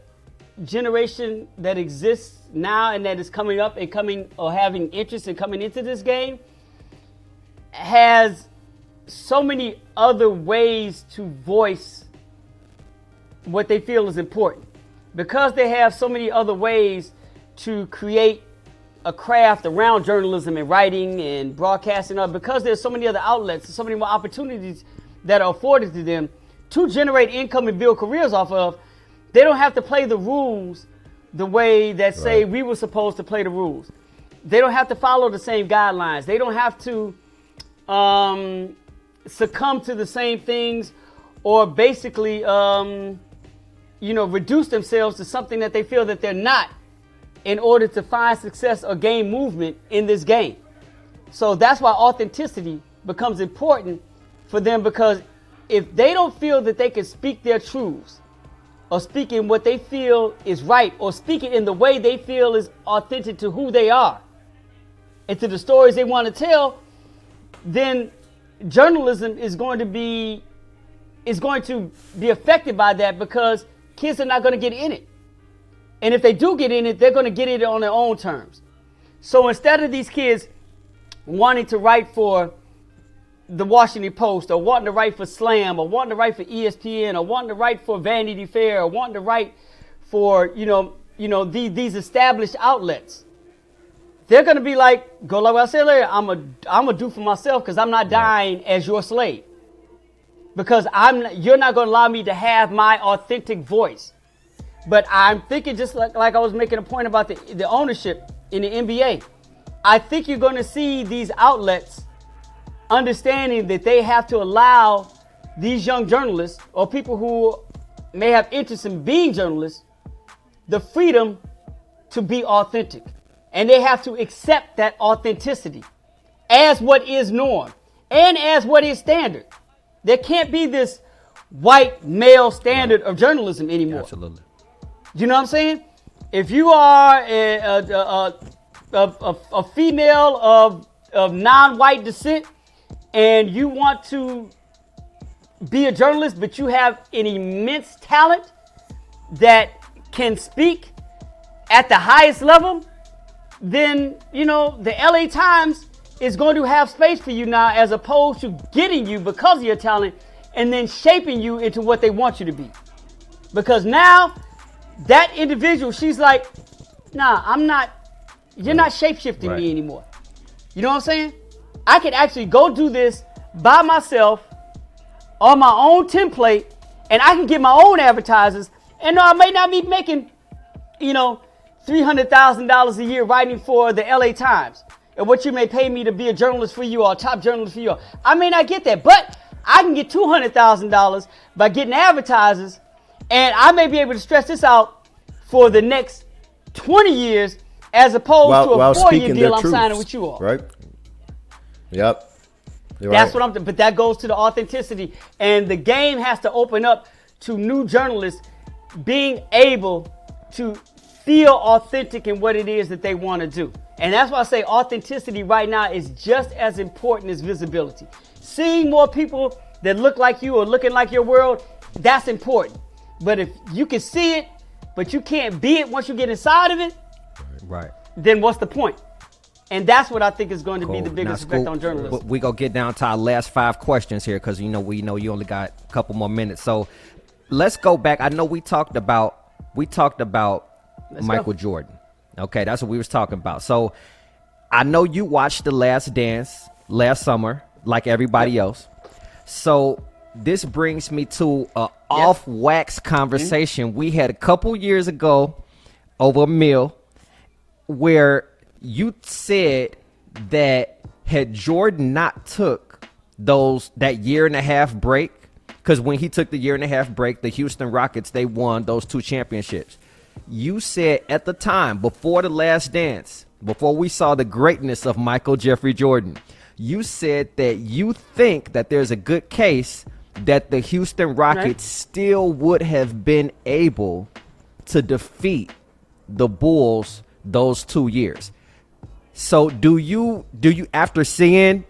generation that exists now and that is coming up and having interest in coming into this game has so many other ways to voice what they feel is important. Because they have so many other ways to create a craft around journalism and writing and broadcasting, because there's so many other outlets, so many more opportunities that are afforded to them to generate income and build careers off of, they don't have to play the rules the way that, say, we were supposed to play the rules. They don't have to follow the same guidelines. They don't have to succumb to the same things, or basically, reduce themselves to something that they feel that they're not, in order to find success or gain movement in this game. So that's why authenticity becomes important for them, because if they don't feel that they can speak their truths, or speak in what they feel is right, or speak it in the way they feel is authentic to who they are and to the stories they want to tell, then journalism is going to be affected by that, because kids are not going to get in it. And if they do get in it, they're going to get it on their own terms. So instead of these kids wanting to write for the Washington Post, or wanting to write for Slam, or wanting to write for ESPN, or wanting to write for Vanity Fair, or wanting to write for, these established outlets, they're going to be like, go like I said earlier, I'm a do for myself, because I'm not dying as your slave. Because you're not going to allow me to have my authentic voice. But I'm thinking, just like I was making a point about the ownership in the NBA, I think you're going to see these outlets understanding that they have to allow these young journalists, or people who may have interest in being journalists, the freedom to be authentic. And they have to accept that authenticity as what is norm and as what is standard. There can't be this white male standard of journalism anymore. Absolutely. You know what I'm saying? If you are a female of non-white descent and you want to be a journalist, but you have an immense talent that can speak at the highest level, then, the LA Times is going to have space for you now, as opposed to getting you because of your talent and then shaping you into what they want you to be. Because now that individual, she's like, nah, you're not shape-shifting me anymore. You know what I'm saying? I could actually go do this by myself on my own template, and I can get my own advertisers. And no, I may not be making, $300,000 a year writing for the LA Times, and what you may pay me to be a journalist for you or a top journalist for you. I may not get that, but I can get $200,000 by getting advertisers, and I may be able to stretch this out for the next 20 years as opposed to a 4-year deal I'm signing with you all. Right? Yep. That's what I'm. But that goes to the authenticity, and the game has to open up to new journalists being able to feel authentic in what it is that they want to do. And that's why I say authenticity right now is just as important as visibility. Seeing more people that look like you or looking like your world, that's important. But if you can see it, but you can't be it once you get inside of it, right? Then what's the point? And that's what I think is going to be the biggest effect on journalism. We're going to get down to our last 5 questions here, because we know you only got a couple more minutes. So let's go back. I know we talked about Michael Jordan. Okay, that's what we was talking about. So I know you watched The Last Dance last summer, like everybody else. So this brings me to a off-wax conversation we had a couple years ago over a meal, where you said that had Jordan not took that year and a half break, because when he took the year and a half break, the Houston Rockets, they won those 2 championships. You said at the time, before The Last Dance, before we saw the greatness of Michael Jeffrey Jordan, you said that you think that there's a good case that the Houston Rockets still would have been able to defeat the Bulls those 2 years. So do you after seeing?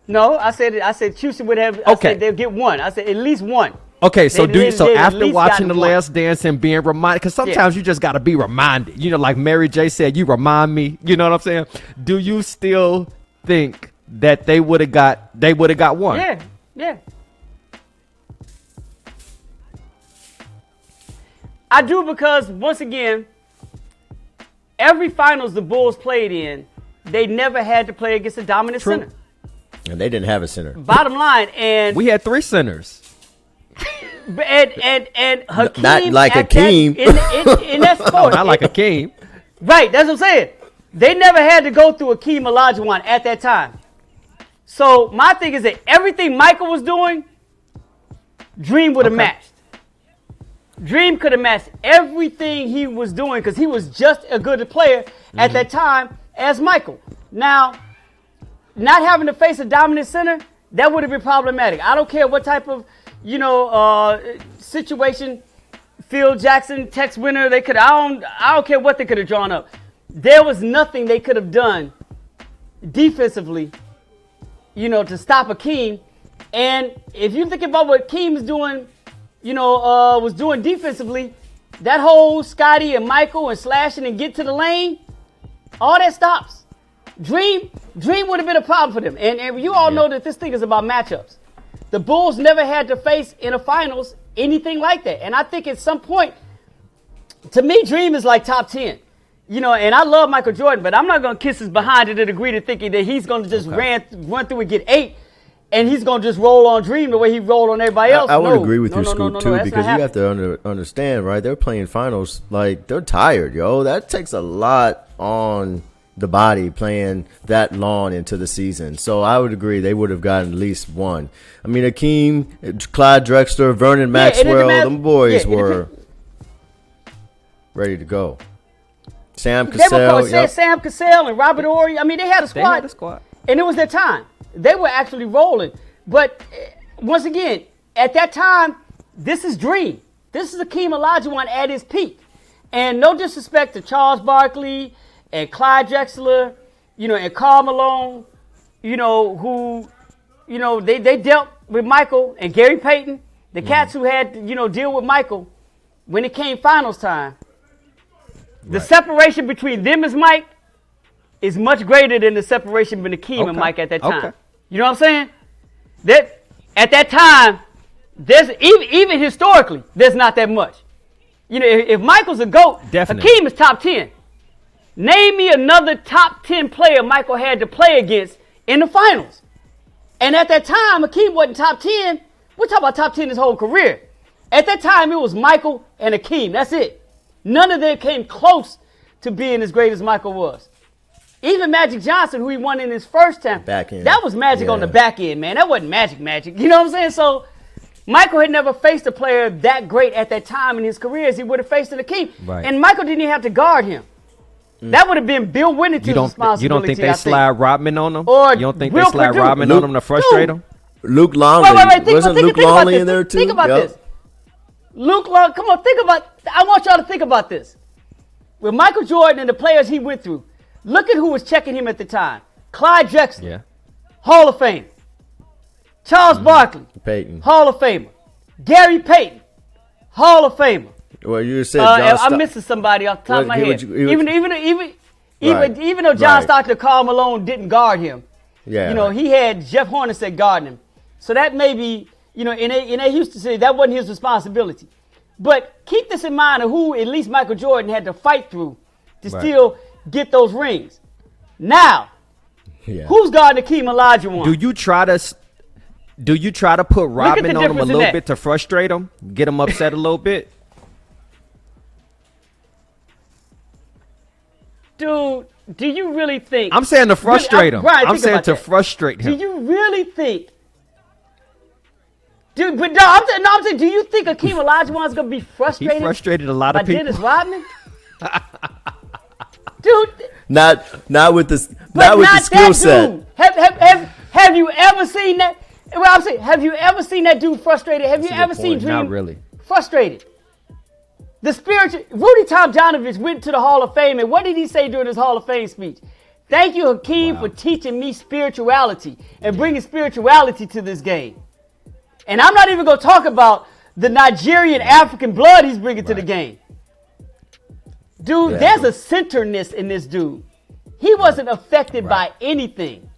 No, I said Houston would have. I said they'll get one. I said at least one. Okay, so after watching The Last Dance and being reminded, because sometimes you just got to be reminded. Like Mary J said, you remind me. You know what I'm saying? Do you still think that they would have got one? Yeah. I do, because once again, every finals the Bulls played in, they never had to play against a dominant center. And they didn't have a center. Bottom line, and we had 3 centers. And Hakeem, not like Hakeem. in that sport, not like Hakeem. Right, that's what I'm saying. They never had to go through Hakeem Olajuwon at that time. So my thing is that everything Michael was doing, Dream would have matched. Dream could have matched everything he was doing, because he was just as good a player at that time as Michael. Now, not having to face a dominant center, that would have been problematic. I don't care what type of situation Phil Jackson, Tex Winter, they could. I don't care what they could have drawn up. There was nothing they could have done defensively, to stop Hakeem. And if you think about what Hakeem was doing, was doing defensively, that whole Scotty and Michael and slashing and get to the lane, all that stops. Dream would have been a problem for them. And you all know that this thing is about matchups. The Bulls never had to face in a finals anything like that. And I think at some point, to me, Dream is like top 10. And I love Michael Jordan, but I'm not going to kiss his behind to the degree to thinking that he's going to just run through and get 8, and he's going to just roll on Dream the way he rolled on everybody else. I would agree with you, Scoop, too, that's because you have to understand, right? They're playing finals. Like, they're tired, yo. That takes a lot on the body playing that long into the season. So I would agree they would have gotten at least one. I mean, Hakeem, Clyde Drexler, Vernon Maxwell, them boys were ready to go. Sam Cassell. Sam Cassell and Robert Horry. I mean, they had a squad. And it was their time. They were actually rolling. But once again, at that time, this is Dream. This is Hakeem Olajuwon at his peak. And no disrespect to Charles Barkley and Clyde Drexler, and Karl Malone, who, they dealt with Michael and Gary Payton, the cats who had to, deal with Michael when it came finals time. The separation between them as Mike is much greater than the separation between Hakeem and Mike at that time. Okay. You know what I'm saying? That at that time, there's even historically, there's not that much. If Michael's a GOAT, Definitely. Hakeem is top 10. Name me another top 10 player Michael had to play against in the finals. And at that time, Hakeem wasn't top 10. We're talking about top 10 his whole career. At that time, it was Michael and Hakeem. That's it. None of them came close to being as great as Michael was. Even Magic Johnson, who he won in his first time, Back end. that was Magic on the back end, man. That wasn't Magic. You know what I'm saying? So Michael had never faced a player that great at that time in his career as he would have faced in Hakeem. Right. And Michael didn't even have to guard him. That would have been Bill Winnington's responsibility. You don't think they slide Rodman on him? Or You don't think Will they slide Purdue. Rodman on him to frustrate him? Luke Longley. Wait. Wasn't Luke Longley in there too? Think about this. Luke Long, come on, I want y'all to think about this. With Michael Jordan and the players he went through, look at who was checking him at the time. Clyde Drexler, Yeah. Hall of Fame. Charles Barkley, Peyton. Hall of Famer. Gary Payton, Hall of Famer. Well, you said John I'm missing somebody off the top of my head. Right. Even though John Right. Stockton and Karl Malone didn't guard him, Yeah. he had Jeff Hornacek guarding him. So that may be, in a Houston city, that wasn't his responsibility. But keep this in mind of who at least Michael Jordan had to fight through to still get those rings. Now, who's guarding Hakeem Olajuwon? Do you try to put Rodman on him a difference in little that. bit to frustrate him, get him upset a little bit? Dude, do you really think? I'm saying to frustrate him. Brian, I'm think saying about to that. frustrate Do him. you really think? Dude, but no, I'm saying, do you think Hakeem Olajuwon's gonna be He frustrated? frustrated a lot by of people. Dennis Rodman? Dude, Not with the but not with the not skill that set. dude. Have you ever seen that? Well, I'm saying, have you ever seen that dude frustrated? Have you That's a ever good seen point. Dream Not really. frustrated? The spiritual Rudy Tomjanovich went to the Hall of Fame, and what did he say during his Hall of Fame speech? Thank you, Hakeem, for teaching me spirituality and bringing spirituality to this game. And I'm not even going to talk about the Nigerian African blood he's bringing to the game. Dude, there's a centerness in this dude. He wasn't affected by anything.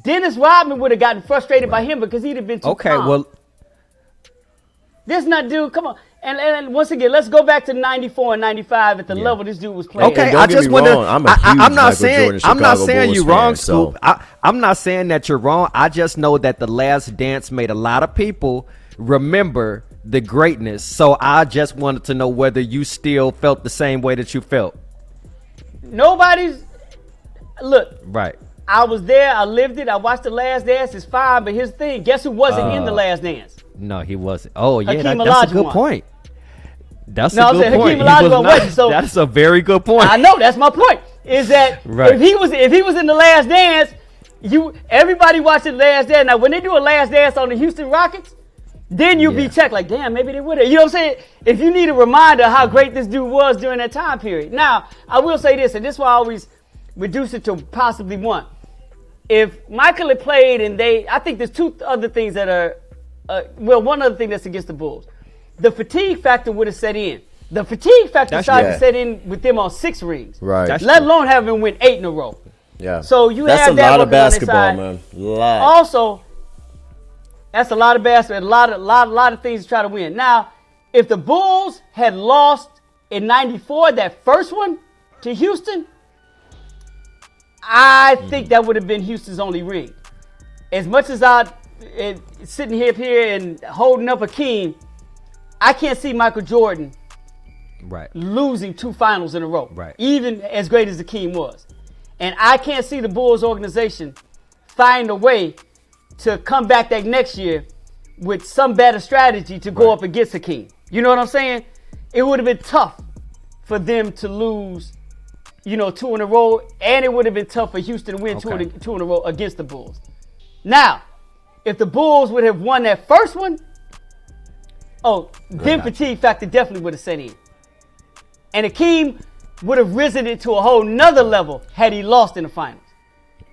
Dennis Rodman would have gotten frustrated by him because he'd have been too calm. Well, This not dude, come on. And once again, let's go back to 94 and 95 at the level this dude was playing. okay. don't I get just me want to. wrong, I'm a huge I'm not Michael saying. Jordan, I'm not Chicago saying Bulls you're fan, wrong, so- Scoop. I'm not saying that you're wrong. I just know that the Last Dance made a lot of people remember the greatness. So I just wanted to know whether you still felt the same way that you felt. Nobody's look. Right. I was there. I lived it. I watched The Last Dance. It's fine, but here's the thing. Guess who wasn't in The Last Dance? No, he wasn't. Oh yeah, Hakeem that's a good Olajuwon. point. That's No, a I'm good saying point. Hakeem He was Olajuwon not- wasn't, so- that's a very good point. I know that's my point. Is that Right. if he was in The Last Dance, everybody watched The Last Dance. Now when they do a Last Dance on the Houston Rockets, then you'll be checked like, damn, maybe they would have. You know what I'm saying? If you need a reminder of how great this dude was during that time period. Now I will say this, and this is why I always reduce it to possibly one. If Michael had played and I think there's two other things that are, one other thing that's against the Bulls. The fatigue factor would have set in. The fatigue factor started to set in with them on 6 rings. Right. That's Let alone having win 8 in a row. Yeah. So you That's have a that lot of working on their basketball, side. man. A lot. Also, that's a lot of basketball, a lot of things to try to win. Now, if the Bulls had lost in '94, that first one to Houston, I think that would have been Houston's only ring. As much as sitting here and holding up Hakeem, I can't see Michael Jordan Right. losing 2 finals in a row, Right. even as great as Hakeem was. And I can't see the Bulls organization find a way to come back that next year with some better strategy to go up against Hakeem. You know what I'm saying? It would have been tough for them to lose, 2 in a row, and it would have been tough for Houston to win two in a row against the Bulls. Now, if the Bulls would have won that first one, Then fatigue factor definitely would have set in. And Akeem would have risen it to a whole nother level had he lost in the finals.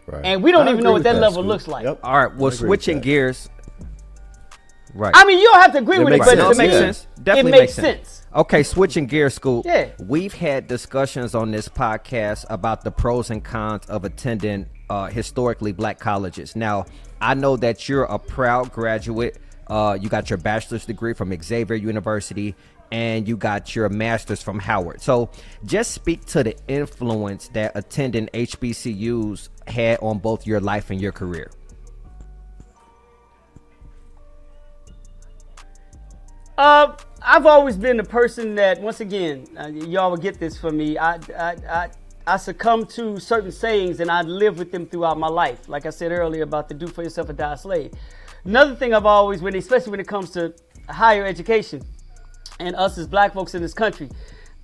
Right. And we don't I even agree know what with that level Scoop. looks like. Yep. All right, well, I agree with switching that. gears. Right. I mean, you don't have to agree with it, makes but sense. No, it makes Yeah. sense. Definitely it makes sense. Okay, switching gears, Scoop. Yeah. We've had discussions on this podcast about the pros and cons of attending historically black colleges. Now, I know that you're a proud graduate. You got your bachelor's degree from Xavier University, and you got your master's from Howard. So just speak to the influence that attending HBCUs had on both your life and your career. I've always been the person that, once again, y'all will get this from me. I succumb to certain sayings and I live with them throughout my life. Like I said earlier about the do for yourself or die a slave. Another thing I've always, especially when it comes to higher education and us as black folks in this country,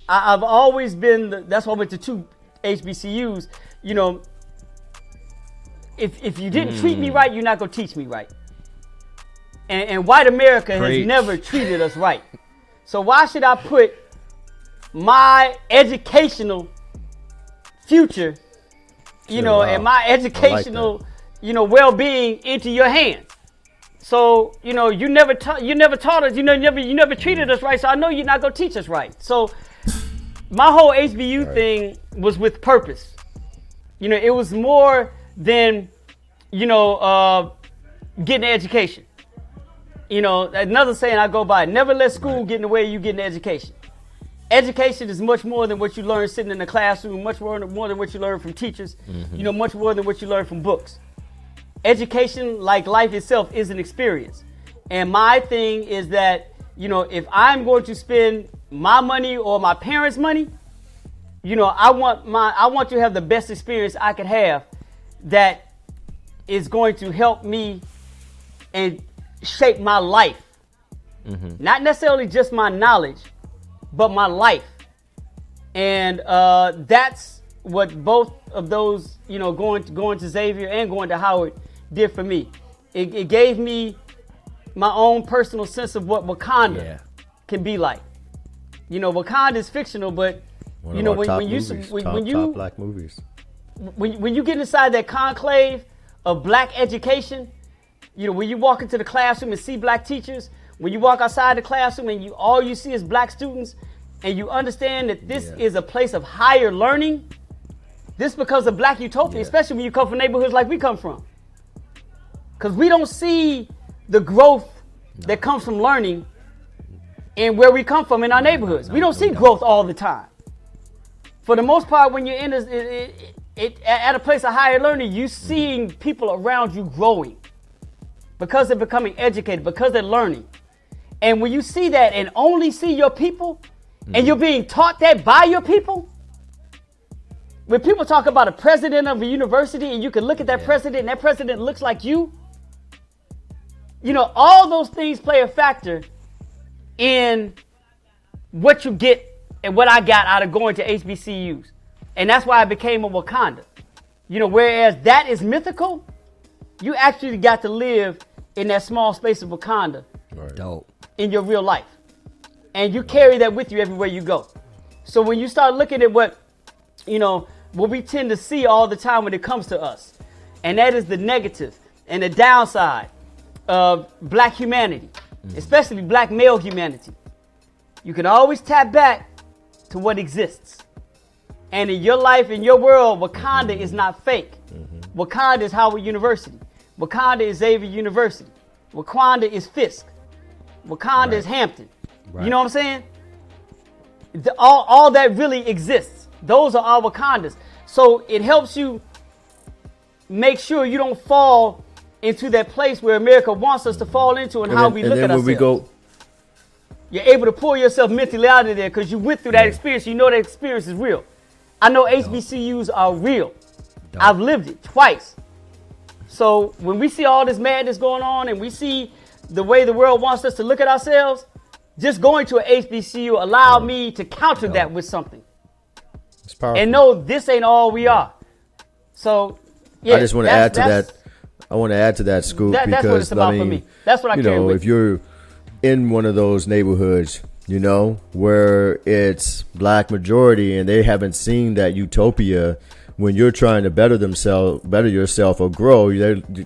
I've always been, that's why I went to 2 HBCUs. You know, if you didn't treat me right, you're not going to teach me right. And white America Preach. has never treated us right. So why should I put my educational future, and my educational, well-being into your hands? So, you never taught us, you never treated us right. So I know you're not going to teach us right. So my whole HBU thing was with purpose. It was more than, getting an education. Another saying I go by, never let school get in the way of you getting an education. Education is much more than what you learn sitting in the classroom, much more than what you learn from teachers, much more than what you learn from books. Education, like life itself, is an experience. And my thing is that, if I'm going to spend my money or my parents' money, I want to have the best experience I could have that is going to help me and shape my life. Not necessarily just my knowledge, but my life. And that's what both of those, going to Xavier and going to Howard did for me. It gave me my own personal sense of what Wakanda can be like. Wakanda is fictional, but One of our top black movies. When you get inside that conclave of black education, when you walk into the classroom and see black teachers, when you walk outside the classroom and all you see is black students, and you understand that this is a place of higher learning, this becomes a black utopia, especially when you come from neighborhoods like we come from. Because we don't see the growth that comes from learning and where we come from in our neighborhoods. We don't see growth all the time. For the most part, when you're in at a place of higher learning, you're seeing people around you growing because they're becoming educated, because they're learning. And when you see that and only see your people, and you're being taught that by your people, when people talk about a president of a university and you can look at that president and that president looks like you, all those things play a factor in what you get and what I got out of going to HBCUs. And that's why I became a Wakanda. Whereas that is mythical, you actually got to live in that small space of Wakanda. Dope. In your real life. And you carry that with you everywhere you go. So when you start looking at what we tend to see all the time when it comes to us, and that is the negative and the downside of black humanity, especially black male humanity, you can always tap back to what exists. And in your life, in your world, Wakanda is not fake. Wakanda is Howard University. Wakanda is Xavier University. Wakanda is Fisk. Wakanda is Hampton. You know what I'm saying? All that really exists. Those are our Wakandas. So it helps you make sure you don't fall into that place where America wants us to fall into and how we look at ourselves. You're able to pull yourself mentally out of there because you went through that experience. You know that experience is real. I know HBCUs are real. I've lived it twice. So when we see all this madness going on and we see the way the world wants us to look at ourselves, just going to an HBCU allowed me to counter that with something. It's powerful. And know this ain't all we are. So, I just want to add to that. I want to add to that, Scoop, that's because what it's about for me. That's what I carry with if you're in one of those neighborhoods, you know, where it's black majority and they haven't seen that utopia. When you're trying to better yourself or grow,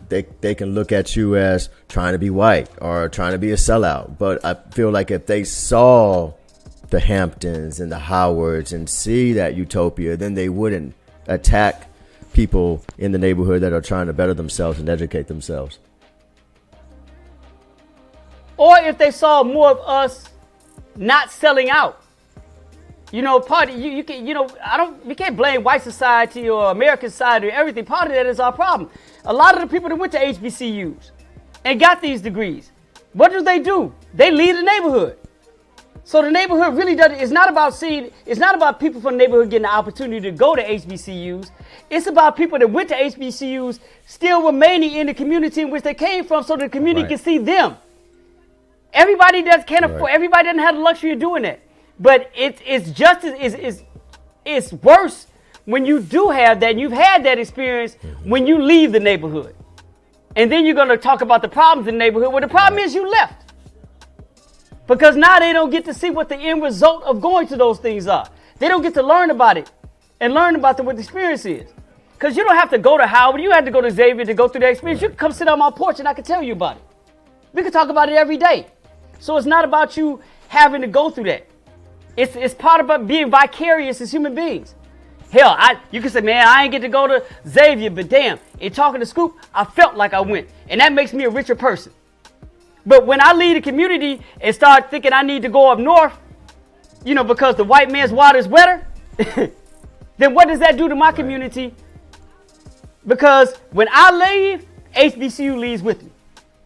they can look at you as trying to be white or trying to be a sellout. But I feel like if they saw the Hamptons and the Howards and see that utopia, then they wouldn't attack people in the neighborhood that are trying to better themselves and educate themselves. Or if they saw more of us not selling out. You know, you can't blame white society or American society or everything. Part of that is our problem. A lot of the people that went to HBCUs and got these degrees, what do? They leave the neighborhood. So the neighborhood really doesn't, it's not about people from the neighborhood getting the opportunity to go to HBCUs. It's about people that went to HBCUs still remaining in the community in which they came from so the community can see them. Everybody can't afford, everybody doesn't have the luxury of doing that. But it's worse when you do have that, and you've had that experience when you leave the neighborhood. And then you're going to talk about the problems in the neighborhood. Well, the problem is you left. Because now they don't get to see what the end result of going to those things are. They don't get to learn about it and learn about what the experience is. Because you don't have to go to Howard. You have to go to Xavier to go through that experience. You can come sit on my porch and I can tell you about it. We can talk about it every day. So it's not about you having to go through that. It's part about being vicarious as human beings. Hell, you can say, man, I ain't get to go to Xavier, but damn, in talking to Scoop, I felt like I went. And that makes me a richer person. But when I leave the community and start thinking I need to go up north, you know, because the white man's water is wetter, then what does that do to my community? Because when I leave, HBCU leaves with me.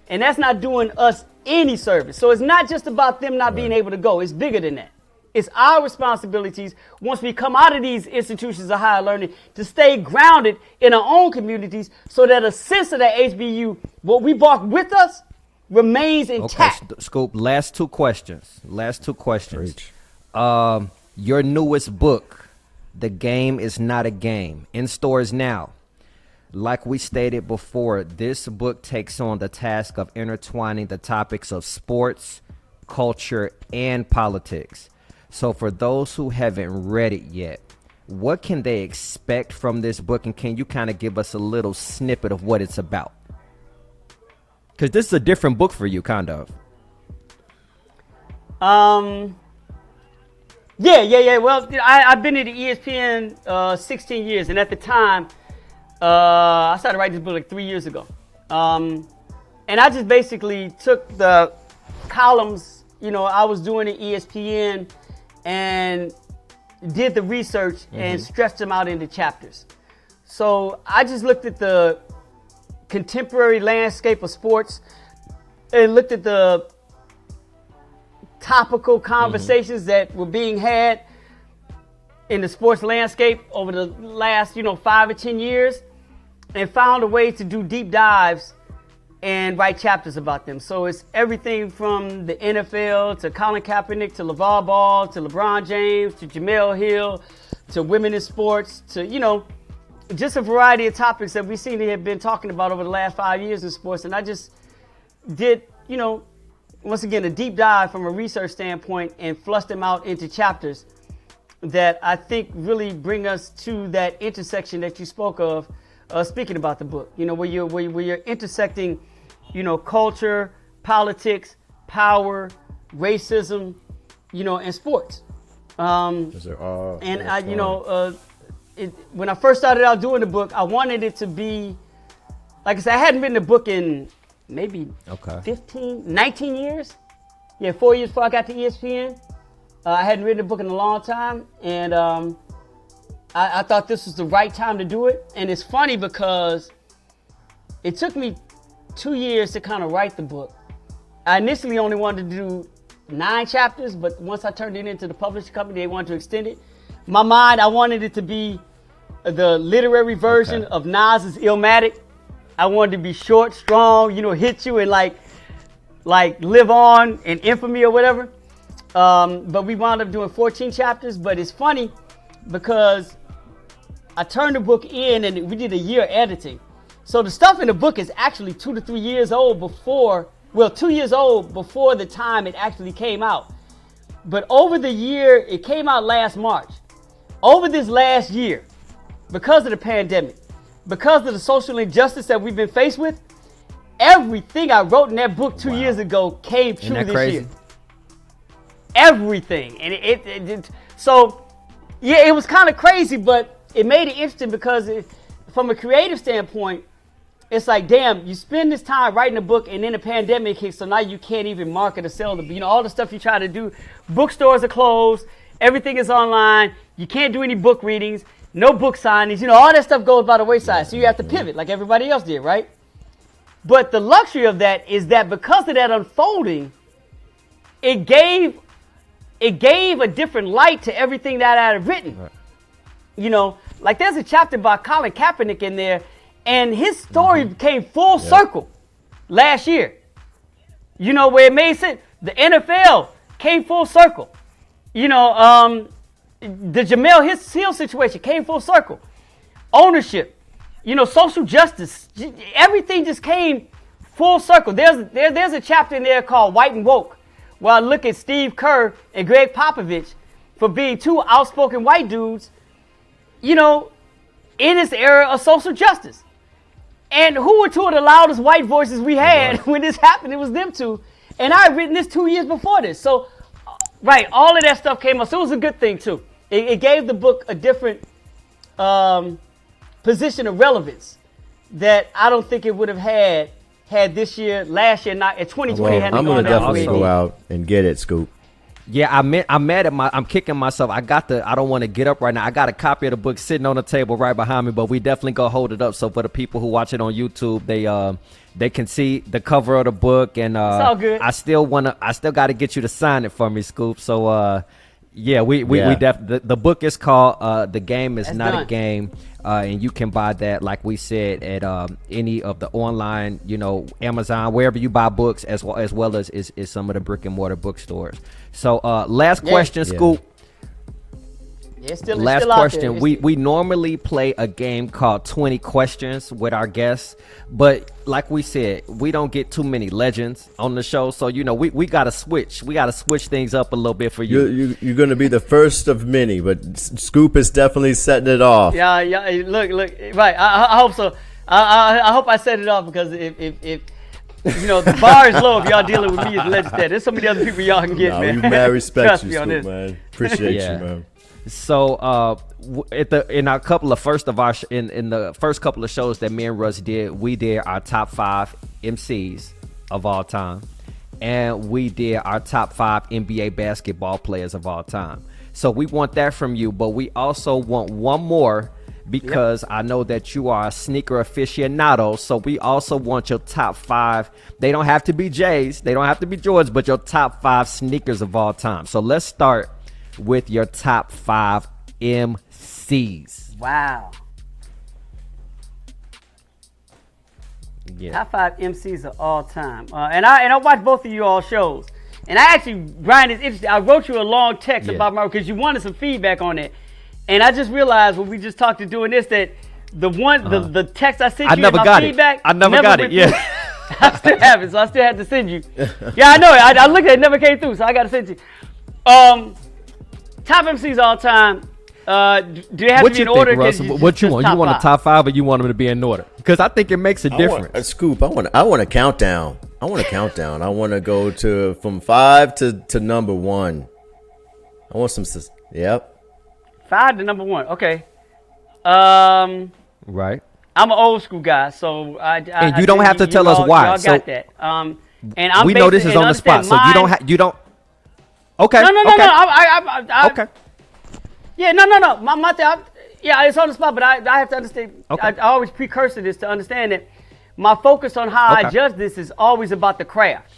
And that's not doing us any service. So it's not just about them not being able to go. It's bigger than that. It's our responsibilities once we come out of these institutions of higher learning to stay grounded in our own communities so that a sense of that HBU, what we brought with us, remains intact. Okay, Scoop, last two questions. Your newest book, The Game Is Not a Game, in stores now. Like we stated before, this book takes on the task of intertwining the topics of sports, culture, and politics. So for those who haven't read it yet, what can they expect from this book? And can you kind of give us a little snippet of what it's about? Because this is a different book for you, kind of. Yeah. Well, I've been at the ESPN 16 years. And at the time, I started writing this book like 3 years ago. And I just basically took the columns, you know, I was doing at ESPN and did the research and stretched them out into chapters. So I just looked at the contemporary landscape of sports and looked at the topical conversations that were being had in the sports landscape over the last, 5 or 10 years, and found a way to do deep dives and write chapters about them. So it's everything from the NFL to Colin Kaepernick to LeVar Ball to LeBron James to Jamel Hill to women in sports to, just a variety of topics that we seem to have been talking about over the last 5 years in sports. And I just did, once again, a deep dive from a research standpoint and flushed them out into chapters that I think really bring us to that intersection that you spoke of, speaking about the book, where you're intersecting, culture, politics, power, racism, and sports. Those are all when I first started out doing the book, I wanted it to be, like I said, I hadn't written a book in maybe 19 years. Yeah, 4 years before I got to ESPN. I hadn't written a book in a long time, and I thought this was the right time to do it. And it's funny because it took me 2 years to kind of write the book. I initially only wanted to do 9 chapters, but once I turned it into the publishing company, they wanted to extend it. In my mind, I wanted it to be the literary version of Nas's Illmatic. I wanted to be short, strong, hit you and like live on in infamy or whatever. But we wound up doing 14 chapters. But it's funny because I turned the book in and we did a year editing. So the stuff in the book is actually 2 to 3 years old before well, 2 years old before the time it actually came out. But over the year, it came out last March. Over this last year, because of the pandemic, because of the social injustice that we've been faced with, everything I wrote in that book 2 years ago came true this year. Everything. And so, yeah, it was kind of crazy, but it made it interesting because from a creative standpoint, it's like, damn, you spend this time writing a book and then the pandemic hits, so now you can't even market or sell the, all the stuff you try to do. Bookstores are closed. Everything is online. You can't do any book readings, no book signings. All that stuff goes by the wayside. So you have to pivot like everybody else did, right? But the luxury of that is that because of that unfolding, it gave a different light to everything that I had written. Right. Like there's a chapter by Colin Kaepernick in there, and his story came full circle last year. Where it made sense. The NFL came full circle. The Jamel Hill situation came full circle. Ownership, social justice, everything just came full circle. There's a chapter in there called White and Woke, where I look at Steve Kerr and Greg Popovich for being two outspoken white dudes, in this era of social justice. And who were two of the loudest white voices we had when this happened? It was them two. And I had written this 2 years before this. So, right, all of that stuff came up. So it was a good thing, too. It gave the book a different position of relevance that I don't think it would have had this year, last year, not at 2020. Well, I'm going to definitely go out and get it, Scoop. Yeah, I'm mad at I'm kicking myself. I don't want to get up right now. I got a copy of the book sitting on the table right behind me, but we definitely gonna hold it up so for the people who watch it on YouTube, they can see the cover of the book, and it's all good. I still got to get you to sign it for me, Scoop. So the book is called The Game Is Not a Game. And you can buy that, like we said, at any of the online, Amazon, wherever you buy books, as well as some of the brick and mortar bookstores. So last question, Scoop. Last question. We normally play a game called 20 Questions with our guests, but like we said, we don't get too many legends on the show, so we gotta switch. We gotta switch things up a little bit for you. You're gonna be the first of many, but Scoop is definitely setting it off. Yeah. Look. Right. I hope so. I hope I set it off because if the bar is low if y'all dealing with me as legend. There's so many other people y'all can get, man. We mad respect you, Scoop, man. Appreciate you, man. So in the first couple of shows that me and Russ did, we did our top 5 MCs of all time, and we did our top 5 NBA basketball players of all time. So we want that from you, but we also want one more because I know that you are a sneaker aficionado. So we also want your top 5. They don't have to be J's, they don't have to be Jordans, but your top 5 sneakers of all time. So let's start with your top 5 MCs. Wow. Yeah. Top 5 MCs of all time. And I watch both of you all shows. And I actually, Brian, it's interesting. I wrote you a long text about my, because you wanted some feedback on it. And I just realized when we just talked to doing this that the text I sent you about feedback. I never got it. Yeah. I still have it, so I still had to send you. Yeah, I know it. I looked at it, never came through, so I got to send you. Top MCs all time. Do they have to be in order? Russ? What you want? You want a top 5, or you want them to be in order? Because I think it makes a difference. Scoop. I want a countdown. I want to go from 5 to number 1. I want some. Yep. 5 to number 1. Okay. Right. I'm an old school guy, so and you don't have to tell us why. Y'all got that. And we know this is on the spot, so you don't. Okay. No. Okay. Yeah, no. My thing, it's on the spot, but I have to understand. Okay. I always precursor this to understand that my focus on how I judge this is always about the craft.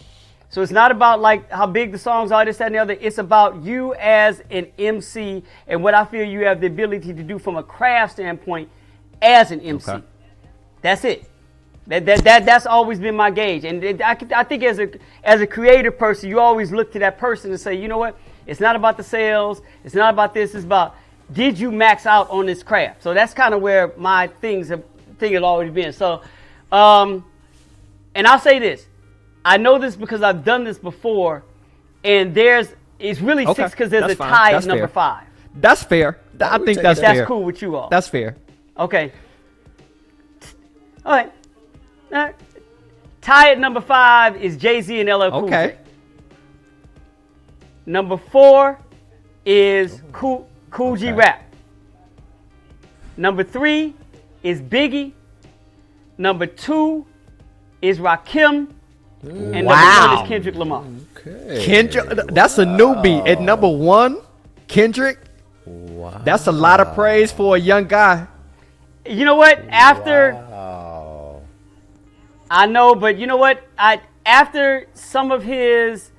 So it's not about like how big the songs are, this, that, and the other. It's about you as an MC and what I feel you have the ability to do from a craft standpoint as an MC. Okay. That's it. That's always been my gauge. And I think as a creative person, you always look to that person and say, you know what? It's not about the sales. It's not about this. It's about, did you max out on this craft? So that's kind of where my thing has always been. So, and I'll say this. I know this because I've done this before, and it's really Okay, 6 because there's that's a fine. tie That's at number fair. 5. That's fair. I think that's fair. That's cool with you all. That's fair. Okay. All right. Tie at number 5 is Jay-Z and LL Cool J. Okay. Number 4 is Cool G Rap. Number 3 is Biggie. Number 2 is Rakim. And number 1 is Kendrick Lamar. Okay. Kendrick, that's a newbie. At number 1, Kendrick. Wow. That's a lot of praise for a young guy. You know what? Wow. I know, but you know what? After some of his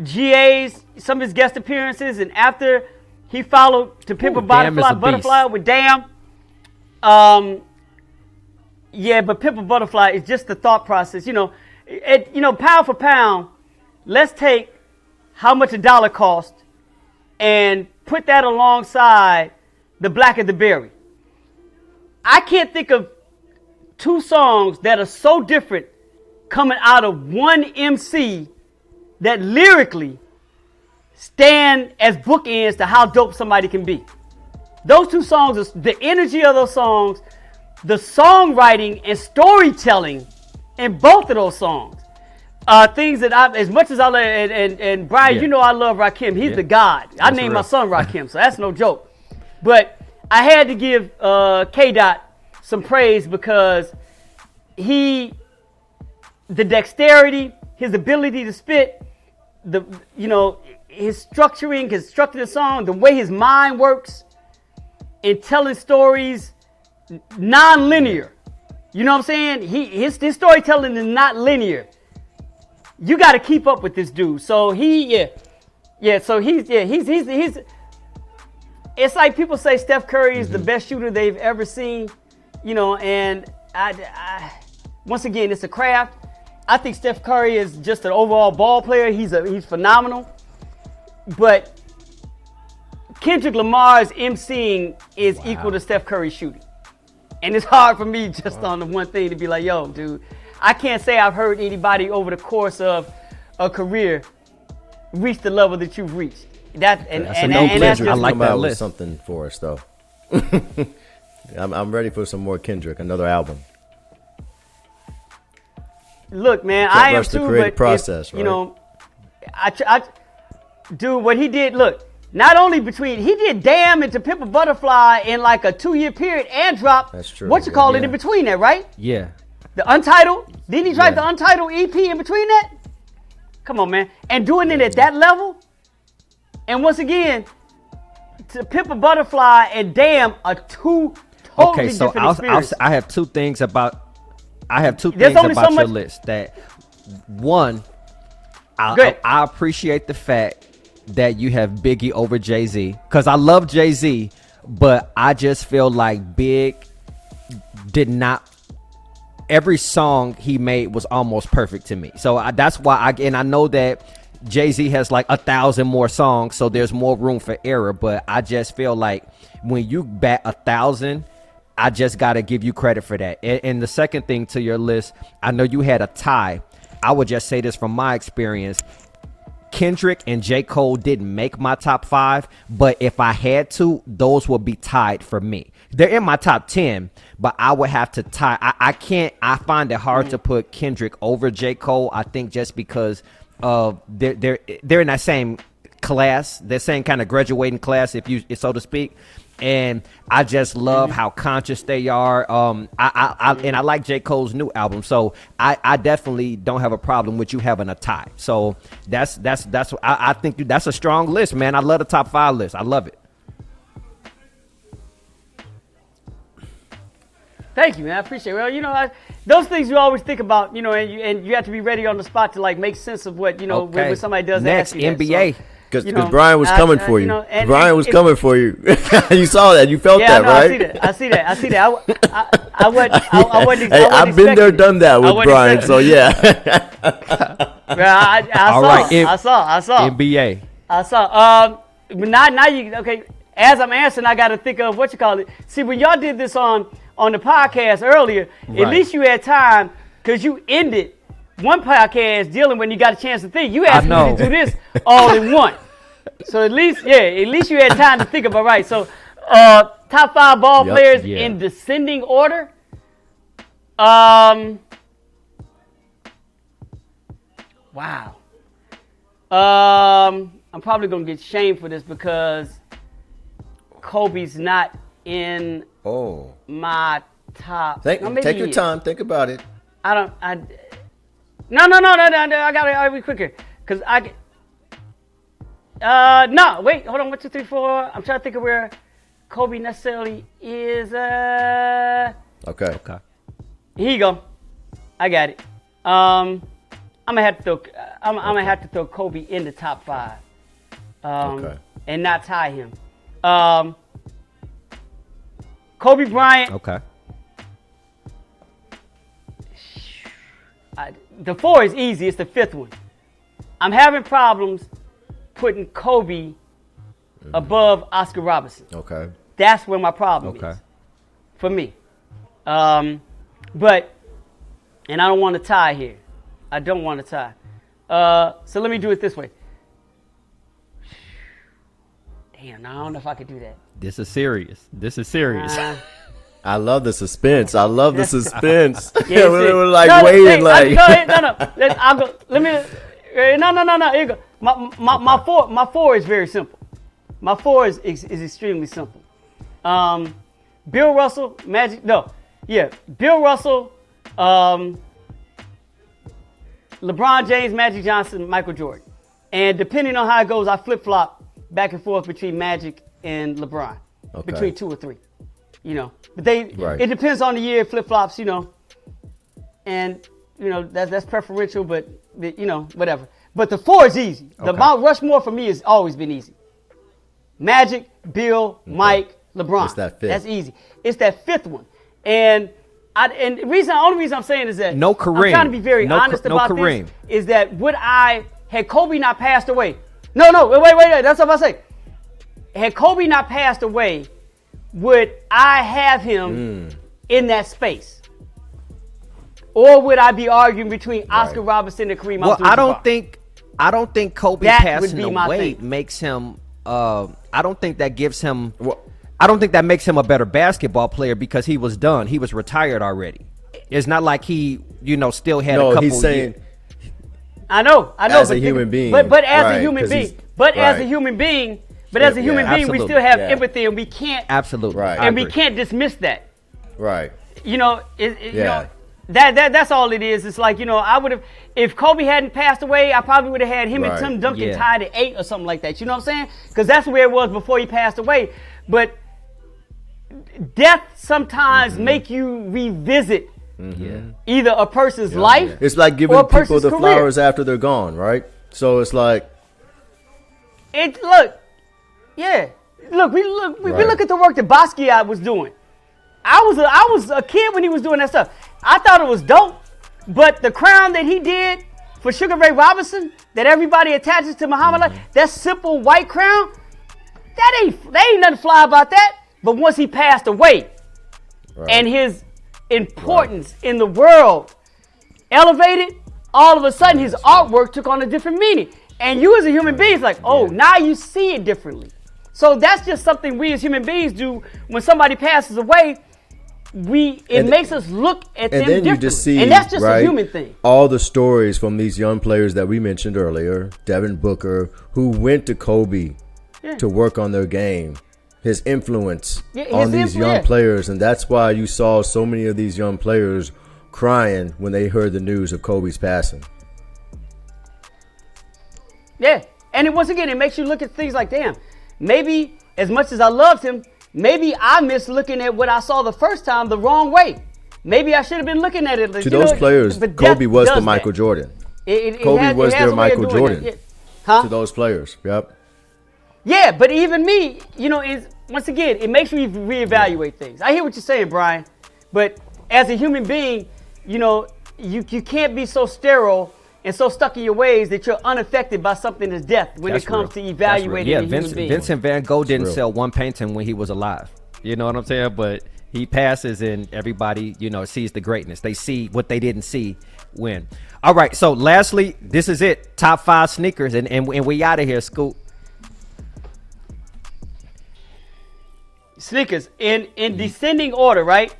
GAs, some of his guest appearances, and after he followed To Pimp a Damn is a Butterfly beast. with Damn. Yeah, but Pimp a Butterfly is just the thought process. Pound for pound, let's take how much a dollar cost and put that alongside The Black of the Berry. I can't think of 2 songs that are so different coming out of one MC that lyrically stand as bookends to how dope somebody can be. Those 2 songs, the energy of those songs, the songwriting and storytelling in both of those songs. Things that as much as I love, and Brian, Yeah. I love Rakim. He's the god. I named my real. son Rakim, so that's no joke. But I had to give K-Dot some praise because the dexterity, his ability to spit, his structuring the song, the way his mind works in telling stories non-linear. You know what I'm saying? His storytelling is not linear. You got to keep up with this dude. So he's it's like people say Steph Curry is the best shooter they've ever seen, and I once again, it's a craft. I think Steph Curry is just an overall ball player. He's phenomenal. But Kendrick Lamar's emceeing is equal to Steph Curry's shooting. And it's hard for me just on the one thing to be like, yo, dude, I can't say I've heard anybody over the course of a career reach the level that you've reached. That's I like come that out with list. something for us though. I'm ready for some more Kendrick, another album. Look, man, Can't I am rush the too, creative but process, if, I do what he did. Look, not only he did Damn and To Pimp a Butterfly in like a 2-year period and dropped That's true, it yeah. in between that, right? Yeah. The Untitled. Didn't he drop Yeah. the Untitled EP in between that? Come on, man. And doing it at that level. And once again, To Pimp a Butterfly and Damn are 2 totally Okay, so different experiences. I have 2 things about There's only so your much- list. That one, Go ahead. I appreciate the fact that you have Biggie over Jay-Z, because I love Jay-Z, but I just feel like Big did not. Every song he made was almost perfect to me. So that's why I know that Jay-Z has like 1,000 more songs, so there's more room for error. But I just feel like when you bat 1,000, I just got to give you credit for that. And the second thing to your list, I know you had a tie. I would just say this from my experience. Kendrick and J. Cole didn't make my top 5, but if I had to, those would be tied for me. They're in my top 10, but I would have to tie. I find it hard to put Kendrick over J. Cole. I think just because they're in that same class, the same kind of graduating class, if you so to speak. And I just love how conscious they are. I like J. Cole's new album, so I definitely don't have a problem with you having a tie. So that's I think that's a strong list, man. I love the top 5 list. I love it. Thank you, man. I appreciate it. Well, those things you always think about, and you have to be ready on the spot to like make sense of what, when somebody does Next, ask you that. NBA. So, Because Brian was coming for you. and Brian was coming for you. You saw that. You felt yeah, that, no, right? I see that. I wasn't. Hey, I wasn't I've been there, expecting done that I with wasn't Brian. expecting So yeah. Yeah, I All saw. right, I saw. NBA. I saw. But now you okay? As I'm answering, I got to think of what you call it. See, when y'all did this on the podcast earlier, Right. at least you had time because you ended one podcast dealing when you got a chance to think. You asked me to do this all in one. So at least you had time to think about right. So top 5 ball players in descending order. Wow. I'm probably gonna get shamed for this because Kobe's not in my top. Take your time. Think about it. No. I gotta be quicker because no. Wait, hold on. 1, 2, 3, 4. I'm trying to think of where Kobe necessarily is. Okay. Here you go. I got it. I'm gonna have to throw Kobe in the top 5. And not tie him. Kobe Bryant. Okay. The 4 is easy. It's the 5th one. I'm having problems putting Kobe above Oscar Robertson. Okay. That's where my problem is. For me. But, and I don't want to tie here. I don't want to tie. So let me do it this way. Damn, I don't know if I could do that. This is serious. I love the suspense. We're waiting. like. Go ahead. No. I'll go. Let me. No. Here you go. My 4 is very simple. My 4 is extremely simple. Bill Russell, Magic. No, yeah, Bill Russell, LeBron James, Magic Johnson, Michael Jordan, and depending on how it goes, I flip flop back and forth between Magic and LeBron, between 2 or 3. But it depends on the year. Flip flops, and that's preferential, but whatever. But the 4 is easy. The Mount Rushmore for me has always been easy. Magic, Bill, Mike, LeBron. It's that 5th. That's easy. It's that 5th one, and the only reason I'm saying is that no Kareem. I'm trying to be very honest about this. Is that had Kobe not passed away? No, wait. That's what I say. Had Kobe not passed away, would I have him in that space? Or would I be arguing between Oscar Robertson and Kareem Abdul-Jabbar? I don't think Kobe passing away makes him I don't think that gives him I don't think that makes him a better basketball player because he was done. He was retired already. It's not like he, still had a couple he's saying years. I know. As a human being. But as a human being. As a human being, we still have empathy, and we can't. Absolutely. Right. And we can't dismiss that. Right. That's all it is. It's like, I would have, if Kobe hadn't passed away, I probably would have had him and Tim Duncan tied at 8 or something like that. You know what I'm saying? Because that's where it was before he passed away. But death sometimes make you revisit either a person's life. It's like giving people the flowers after they're gone, right? So it's like we look at the work that Basquiat was doing. I was a kid when he was doing that stuff. I thought it was dope, but the crown that he did for Sugar Ray Robinson that everybody attaches to Muhammad Ali, that simple white crown, that ain't nothing fly about that. But once he passed away, and his importance in the world elevated, all of a sudden his artwork took on a different meaning. And you as a human being, it's like, now you see it differently. So that's just something we as human beings do when somebody passes away. It makes us look at them differently. You just see, and that's just a human thing. All the stories from these young players that we mentioned earlier, Devin Booker, who went to Kobe to work on their game. His influence on these young players, and that's why you saw so many of these young players crying when they heard the news of Kobe's passing. Yeah, and once again, it makes you look at things like, damn, maybe as much as I loved him, maybe I missed looking at what I saw the first time the wrong way. Maybe I should have been looking at it. To those players, Kobe was the Michael Jordan. Kobe was their Michael Jordan. To those players, Yeah, but even me, is once again, it makes me reevaluate things. I hear what you're saying, Brian, but as a human being, you can't be so sterile and so stuck in your ways that you're unaffected by something as death when it comes to evaluating a human being. Vincent Van Gogh didn't sell one painting when he was alive. You know what I'm saying? But He passes and everybody, sees the greatness. They see what they didn't see when. All right, so lastly, this is it. Top 5 sneakers, and we out of here, Scoop. Sneakers in descending order, right?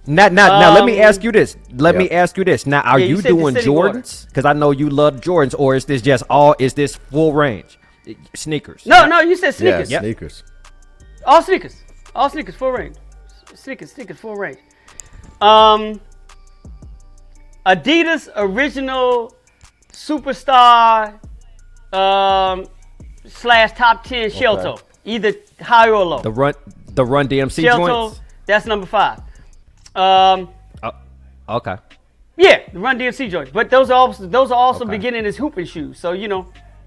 Now, let me ask you this. Me ask you this. Now, are you you said doing descending order. Jordans? Because I know you love Jordans, or is this is this full range? Sneakers. No, you said sneakers. Yeah, sneakers. All sneakers, full range. Sneakers, full range. Adidas original superstar / top 10 shell toe, either high or low. The Run DMC shell joints. toe, that's number 5. Okay. Yeah, the Run DMC joints, but those are also beginning as hooping shoes. So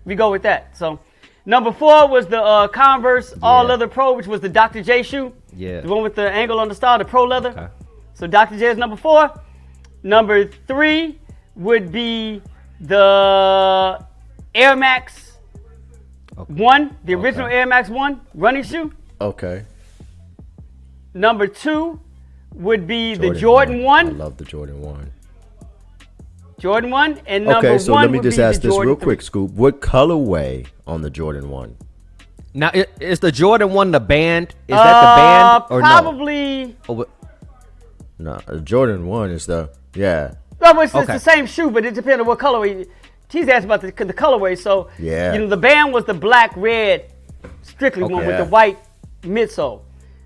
we go with that. So number 4 was the Converse All Leather Pro, which was the Dr. J shoe. Yeah. The one with the angle on the star, the Pro Leather. Okay. So Dr. J is number 4. Number 3 would be the Air Max 1, the original Air Max 1 running shoe. Okay. Number 2 would be the Jordan 1. I love the Jordan 1. Jordan 1. And number 1 Okay, so let me would just be ask the this Jordan real 3. quick, Scoop. What colorway on the Jordan 1? Now, is the Jordan 1 the band? Is that the band or probably, no? No, the Jordan 1 is the, No, it's the same shoe, but it depends on what colorway. He's asked about the colorway. So, the band was the black, red, strictly one with the white midsole.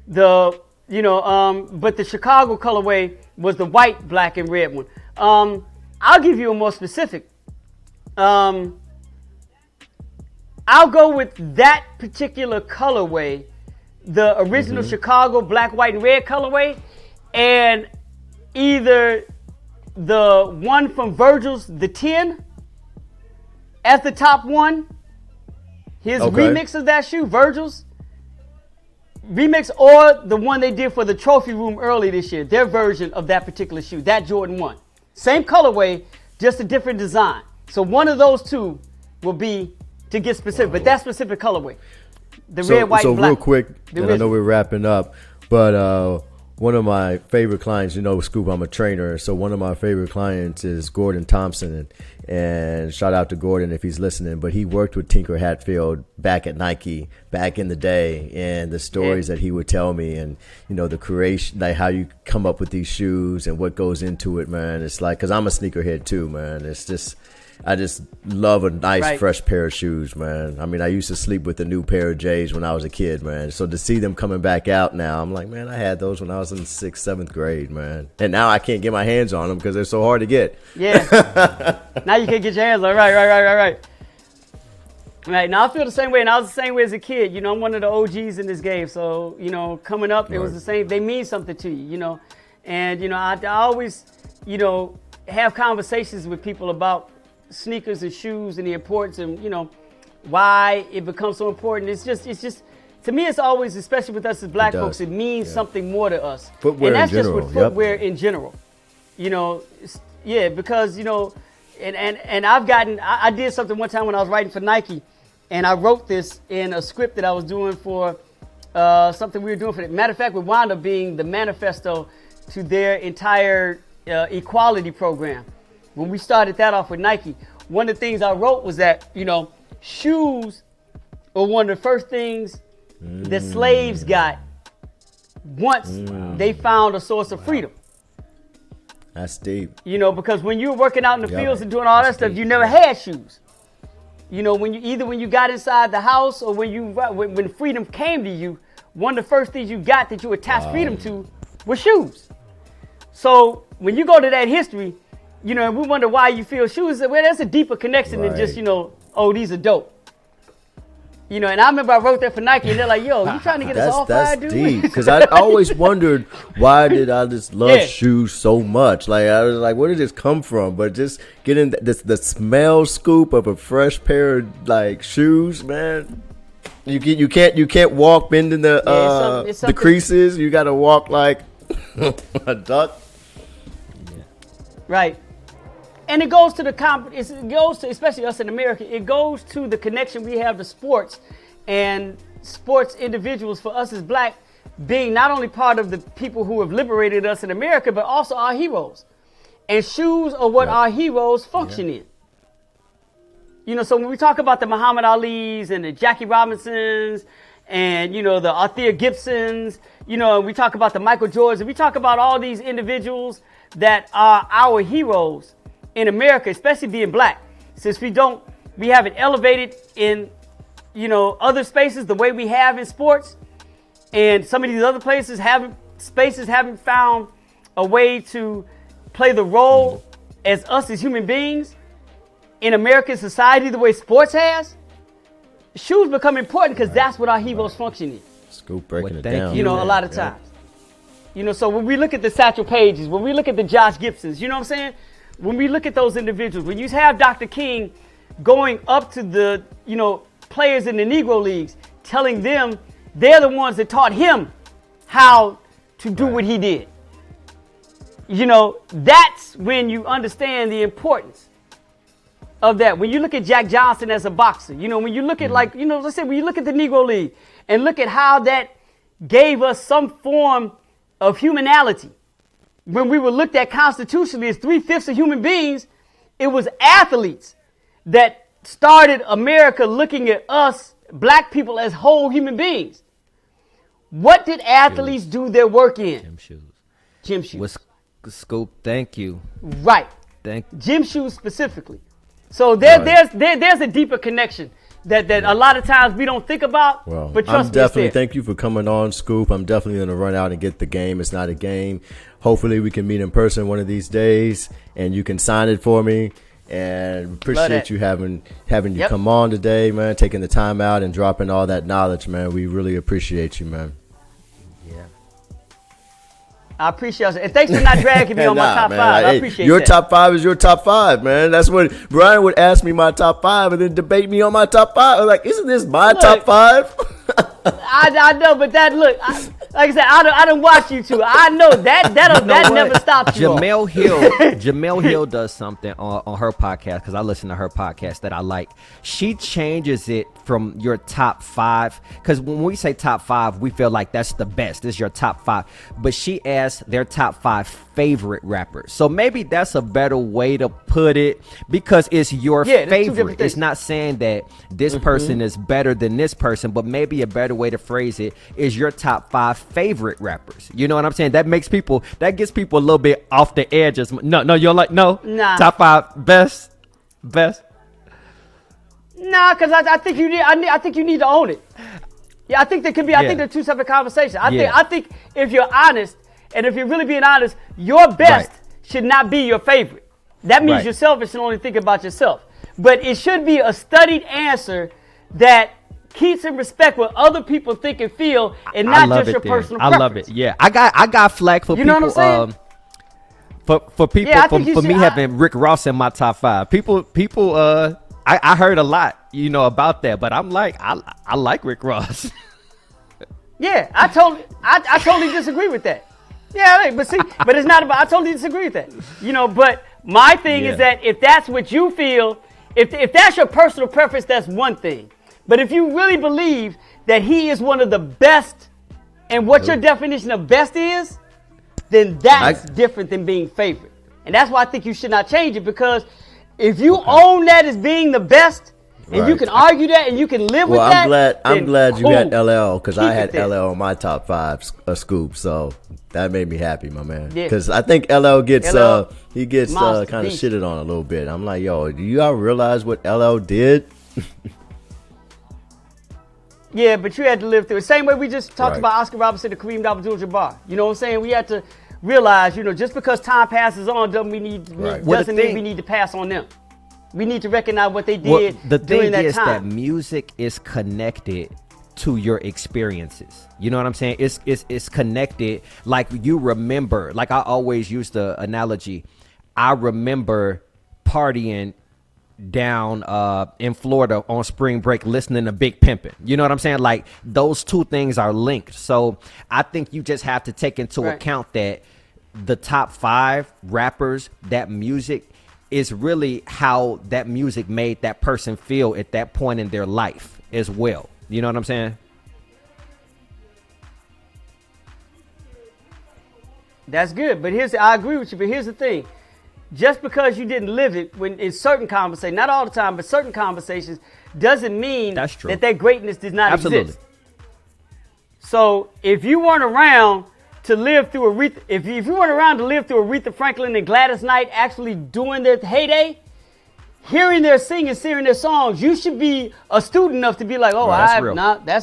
But the Chicago colorway was the white, black, and red one. I'll give you a more specific. I'll go with that particular colorway, the original Chicago black, white, and red colorway, and either the one from Virgil's, the 10, as the top one, his remix of that shoe, Virgil's remix, or the one they did for the trophy room early this year, their version of that particular shoe, that Jordan 1. Same colorway, just a different design. So one of those two will be to get specific, but that specific colorway, the red, white, and black. So real quick, and I know we're wrapping up, but one of my favorite clients, Scoop, I'm a trainer, so one of my favorite clients is Gordon Thompson, and shout out to Gordon if he's listening, but he worked with Tinker Hatfield back at Nike back in the day, and the stories that he would tell me, and the creation, like how you come up with these shoes and what goes into it, man. It's like, because I'm a sneakerhead too, man. It's just, I just love a nice, fresh pair of shoes, man. I mean, I used to sleep with a new pair of J's when I was a kid, man. So to see them coming back out now, I'm like, man, I had those when I was in 6th, 7th grade, man. And now I can't get my hands on them because they're so hard to get. Yeah. Now you can't get your hands on. Right. Right. Now I feel the same way, and I was the same way as a kid. I'm one of the OGs in this game. So, coming up, it was the same. They mean something to you, And, I always, have conversations with people about sneakers and shoes and the importance and why it becomes so important. It's just to me, it's always, especially with us as black folks, it means something more to us. Footwear and that's in general. just with footwear in general. Because and I did something one time when I was writing for Nike, and I wrote this in a script that I was doing for something we were doing for it. Matter of fact, it wound up being the manifesto to their entire equality program. When we started that off with Nike, one of the things I wrote was that, shoes were one of the first things that slaves got once they found a source of freedom. That's deep. Because when you were working out in the fields and doing all that stuff, you never had shoes. When you got inside the house or when freedom came to you, one of the first things you got that you attached freedom to was shoes. So when you go to that history, and we wonder why you feel shoes. Well, that's a deeper connection than just, these are dope. And I remember I wrote that for Nike, and they're like, yo, you trying to get us all fired, dude? That's deep. Because I always wondered, why did I just love shoes so much? Like, I was like, where did this come from? But just getting the smell scoop of a fresh pair of, like, shoes, man. You can't walk bending the creases. You got to walk like a duck. Right. And it goes to especially us in America, it goes to the connection we have to sports and sports individuals. For us as black, being not only part of the people who have liberated us in America, but also our heroes. And shoes are what our heroes function in. You know, so when we talk about the Muhammad Alis and the Jackie Robinsons and, you know, the Althea Gibsons, you know, and we talk about the Michael Jordans, and we talk about all these individuals that are our heroes in America, especially being black, since we haven't elevated in, you know, other spaces the way we have in sports, and some of these other places haven't found a way to play the role as us as human beings in American society the way sports has. Shoes become important because that's what our heroes function in. Scoop breaking it thank down. You know, a lot of times. You know, so when we look at the Satchel Pages, when we look at the Josh Gibsons, you know what I'm saying? When we look at those individuals, when you have Dr. King going up to the, you know, players in the Negro Leagues, telling them they're the ones that taught him how to do what he did. You know, that's when you understand the importance of that. When you look at Jack Johnson as a boxer, you know, when you look at like, you know, let's say when you look at the Negro League and look at how that gave us some form of humanality. When we were looked at constitutionally as 3/5 of human beings, it was athletes that started America looking at us, black people, as whole human beings. What did athletes do their work in? Gym shoes. Gym shoes. Scoop, thank you. Right. Thank Gym shoes specifically. So there's a deeper connection that a lot of times we don't think about. Well, but trust I'm definitely, me, thank you for coming on, Scoop. I'm definitely going to run out and get the game. It's not a game. Hopefully we can meet in person one of these days and you can sign it for me. And appreciate you having you come on today, man, taking the time out and dropping all that knowledge, man. We really appreciate you, man. I appreciate it. And thanks for not dragging me on my top 5. I appreciate your that. top 5 is your top 5, man. That's what Brian would ask me my top 5 and then debate me on my top 5. I was like, isn't this my top 5? I know, but that look, like I said, I don't watch you two. I know that never stops you. Jamel Hill does something on her podcast, because I listen to her podcast, that I like. She changes it from your top 5, because when we say top 5, we feel like that's the best. This is your top 5, but she asks their top 5 favorite rappers. So maybe that's a better way to put it, because it's your favorite. It's not saying that this person is better than this person, but maybe a better way to phrase it is your top 5 favorite rappers. You know what I'm saying? That gets people a little bit off the edges. No, you're like, no. Nah. Top 5 best. Nah, because I think you need to own it. Yeah, I think there could be. I think they're two separate conversations. I think if you're honest, and if you're really being honest, your best should not be your favorite. That means you're selfish and only think about yourself. But it should be a studied answer that keeps in respect what other people think and feel, and not just your personal preference. I love it. Yeah, I got flack for you people. Know what I'm saying? For people for me having Rick Ross in my top 5. People. I heard a lot, about that, but I'm like, I like Rick Ross. Yeah, I totally disagree with that. Yeah, but it's not about. I totally disagree with that. But my thing is that if that's what you feel, if that's your personal preference, that's one thing. But if you really believe that he is one of the best, and what your definition of best is, then that's different than being favorite. And that's why I think you should not change it, because if you own that as being the best, and you can argue that and you can live with that. Well, I'm glad you had LL, because I had LL on my top 5 Scoop, so that made me happy, my man. Because I think LL gets kind of shitted on a little bit. I'm like, yo, do you all realize what LL did? Yeah, but you had to live through it. Same way we just talked about Oscar Robertson and Kareem Abdul-Jabbar. You know what I'm saying? We had to realize, just because time passes on doesn't mean we need to pass on them. We need to recognize what they did during that time. The thing is that music is connected to your experiences. You know what I'm saying? It's connected. Like, you remember, like I always use the analogy, I remember partying down in Florida on spring break listening to Big Pimpin'. You know what I'm saying? Like, those two things are linked. So I think you just have to take into account that the top 5 rappers, that music is really how that music made that person feel at that point in their life as well. You know what I'm saying? That's good. But I agree with you. But here's the thing. Just because you didn't live it when in certain conversations, not all the time, but certain conversations, doesn't mean That's true. that greatness does not Absolutely. exist. So if you weren't around to live through if you weren't around to live through Aretha Franklin and Gladys Knight actually doing their heyday, hearing their singing, hearing their songs, you should be a student enough to be like, oh, that's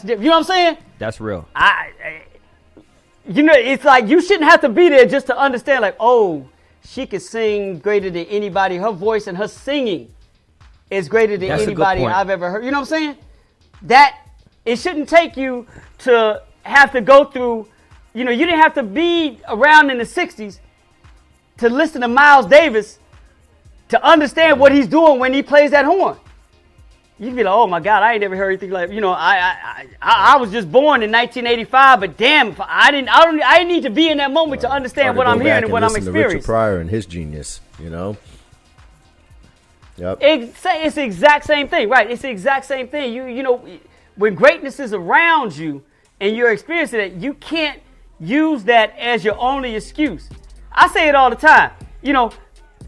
different. You know what I'm saying? That's real. It's like you shouldn't have to be there just to understand, like, oh, she could sing greater than anybody. Her voice and her singing is greater than anybody I've ever heard. You know what I'm saying? That it shouldn't take you to have to go through, you didn't have to be around in the 60s to listen to Miles Davis to understand what he's doing when he plays that horn. You'd be like, oh my God, I ain't never heard anything like, I was just born in 1985, but damn, I didn't need to be in that moment to understand what I'm hearing and what I'm experiencing. Richard Pryor and his genius, Yep. It's the exact same thing, right? It's the exact same thing. When greatness is around you and you're experiencing it, you can't use that as your only excuse. I say it all the time.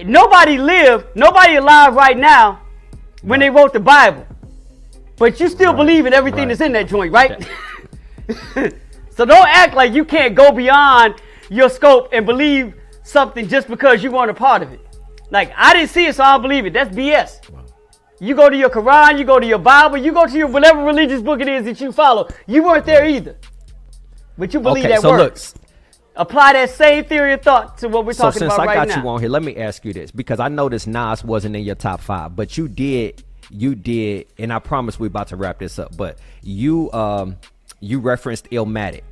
Nobody alive right now when they wrote the Bible, but you still believe in everything that's in that joint, right? So don't act like you can't go beyond your scope and believe something just because you weren't a part of it. Like, I didn't see it, so I don't believe it. That's BS. You go to your Quran, you go to your Bible, you go to your whatever religious book it is that you follow. You weren't there either, but you believe that works. Apply that same theory of thought to what we're talking about right now. So since I got you on here, let me ask you this, because I noticed Nas wasn't in your top 5, but you did, and I promise we're about to wrap this up, but you referenced Illmatic.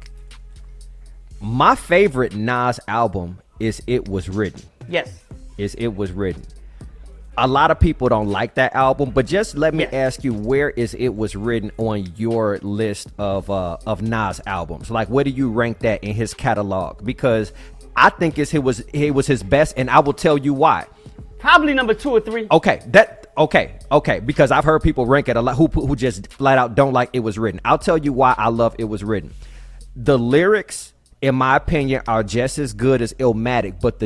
My favorite Nas album is It Was Written. Yes. It Was Written. A lot of people don't like that album, but just let me ask you, where is It Was Written on your list of Nas albums? Like, where do you rank that in his catalog? Because I think it was his best, and I will tell you why. Probably number 2 or 3. Okay. Because I've heard people rank it a lot who just flat out don't like It Was Written. I'll tell you why I love It Was Written. The lyrics, in my opinion, are just as good as Illmatic, but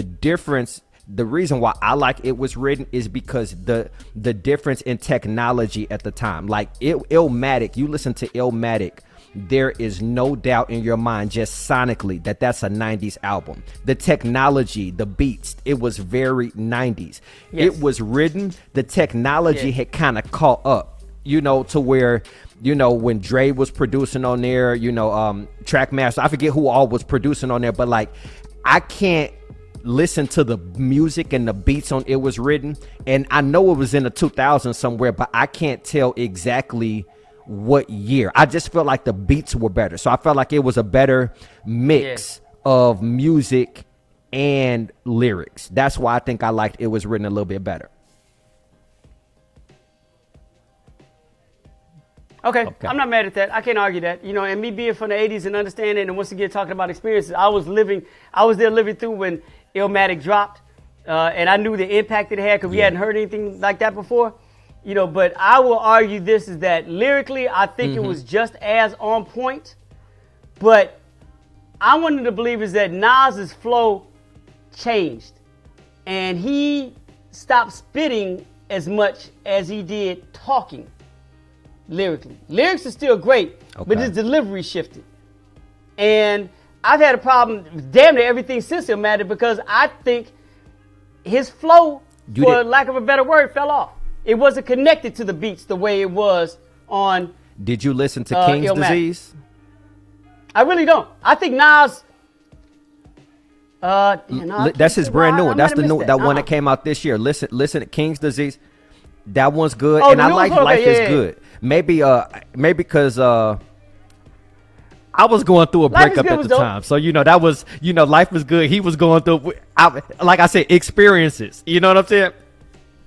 the reason why I like It Was Written is because the difference in technology at the time. Like Illmatic, you listen to Illmatic, there is no doubt in your mind just sonically that's a 90s album. The technology, the beats, it was very 90s. Yes. It Was Written, the technology had kind of caught up, to where, when Dre was producing on there, Trackmaster, I forget who all was producing on there, but like, I can't listen to the music and the beats on It Was Written, and I know it was in the 2000s somewhere, but I can't tell exactly what year. I just felt like the beats were better, so I felt like it was a better mix of music and lyrics. That's why I think I liked It Was Written a little bit better. Okay. I'm not mad at that. I can't argue that. And me being from the 80s and understanding, and once again talking about experiences, I was there living through when Illmatic dropped, and I knew the impact it had because we hadn't heard anything like that before. But I will argue this is that lyrically, I think it was just as on point. But I wanted to believe is that Nas's flow changed, and he stopped spitting as much as he did talking. Lyrically, lyrics are still great, but his delivery shifted, and I've had a problem with damn near everything since Illmatic because I think his flow, for lack of a better word, fell off. It wasn't connected to the beats the way it was on. Did you listen to King's Illmatic. Disease? I really don't. I think Nas. That's his brand new one. That's the new that one that came out this year. Listen to King's Disease. That one's good, and I like Life is Good. Maybe because I was going through a breakup at the time, so that was Life is Good. He was going through, like I said, experiences. You know what I'm saying?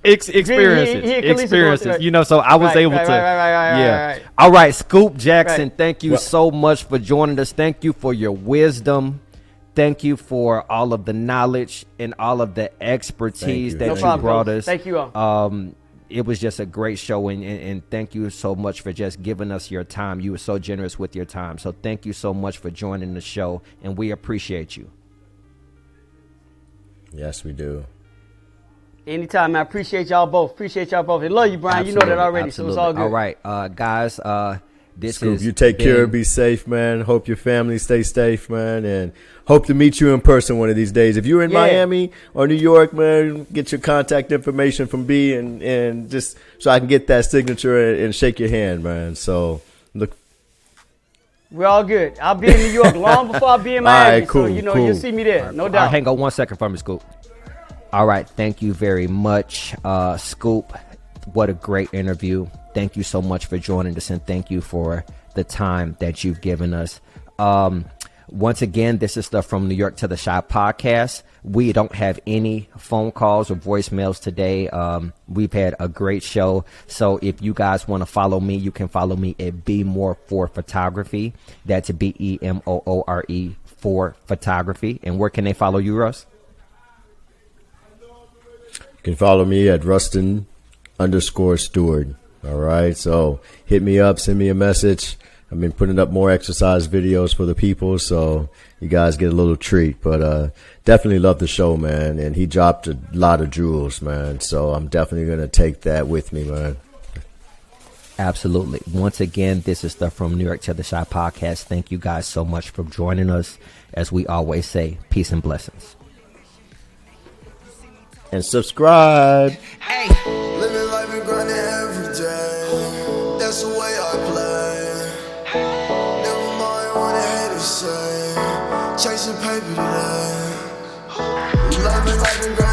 Experiences. So I was able to. Right. All right, Scoop Jackson. Thank you so much for joining us. Thank you for your wisdom. Thank you for all of the knowledge and all of the expertise that you brought us. Thank you all. It was just a great show, and thank you so much for just giving us your time. You were so generous with your time. So thank you so much for joining the show, and we appreciate you. Yes, we do. Anytime, man. I appreciate y'all both. And love you, Brian. You know that already, so it's all good. All right, guys. This Scoop, is you take care. Be safe, man. Hope your family stay safe, man, and hope to meet you in person one of these days. If you're in Miami or New York, man, get your contact information from B and just so I can get that signature and shake your hand, man. So look. We're all good. I'll be in New York long before I'll be in Miami. All right, cool, so cool. You'll see me there, no doubt. Hang on 1 second for me, Scoop. All right, thank you very much, Scoop. What a great interview. Thank you so much for joining us, and thank you for the time that you've given us. Once again, this is the From New York to the Chi podcast. We don't have any phone calls or voicemails today. We've had a great show. So if you guys want to follow me, you can follow me at Be More for Photography. That's BEMOORE for Photography. And where can they follow you, Russ? You can follow me at Rustin_Stewart. All right. So hit me up, send me a message. I've been putting up more exercise videos for the people, so you guys get a little treat. But definitely love the show, man. And he dropped a lot of jewels, man. So I'm definitely going to take that with me, man. Absolutely. Once again, this is the From New York to the Chi podcast. Thank you guys so much for joining us. As we always say, peace and blessings. And subscribe. Hey. Living life and grinding every day. That's the way I play. Never mind what the haters say. Chasing paper today. Living life and grinding.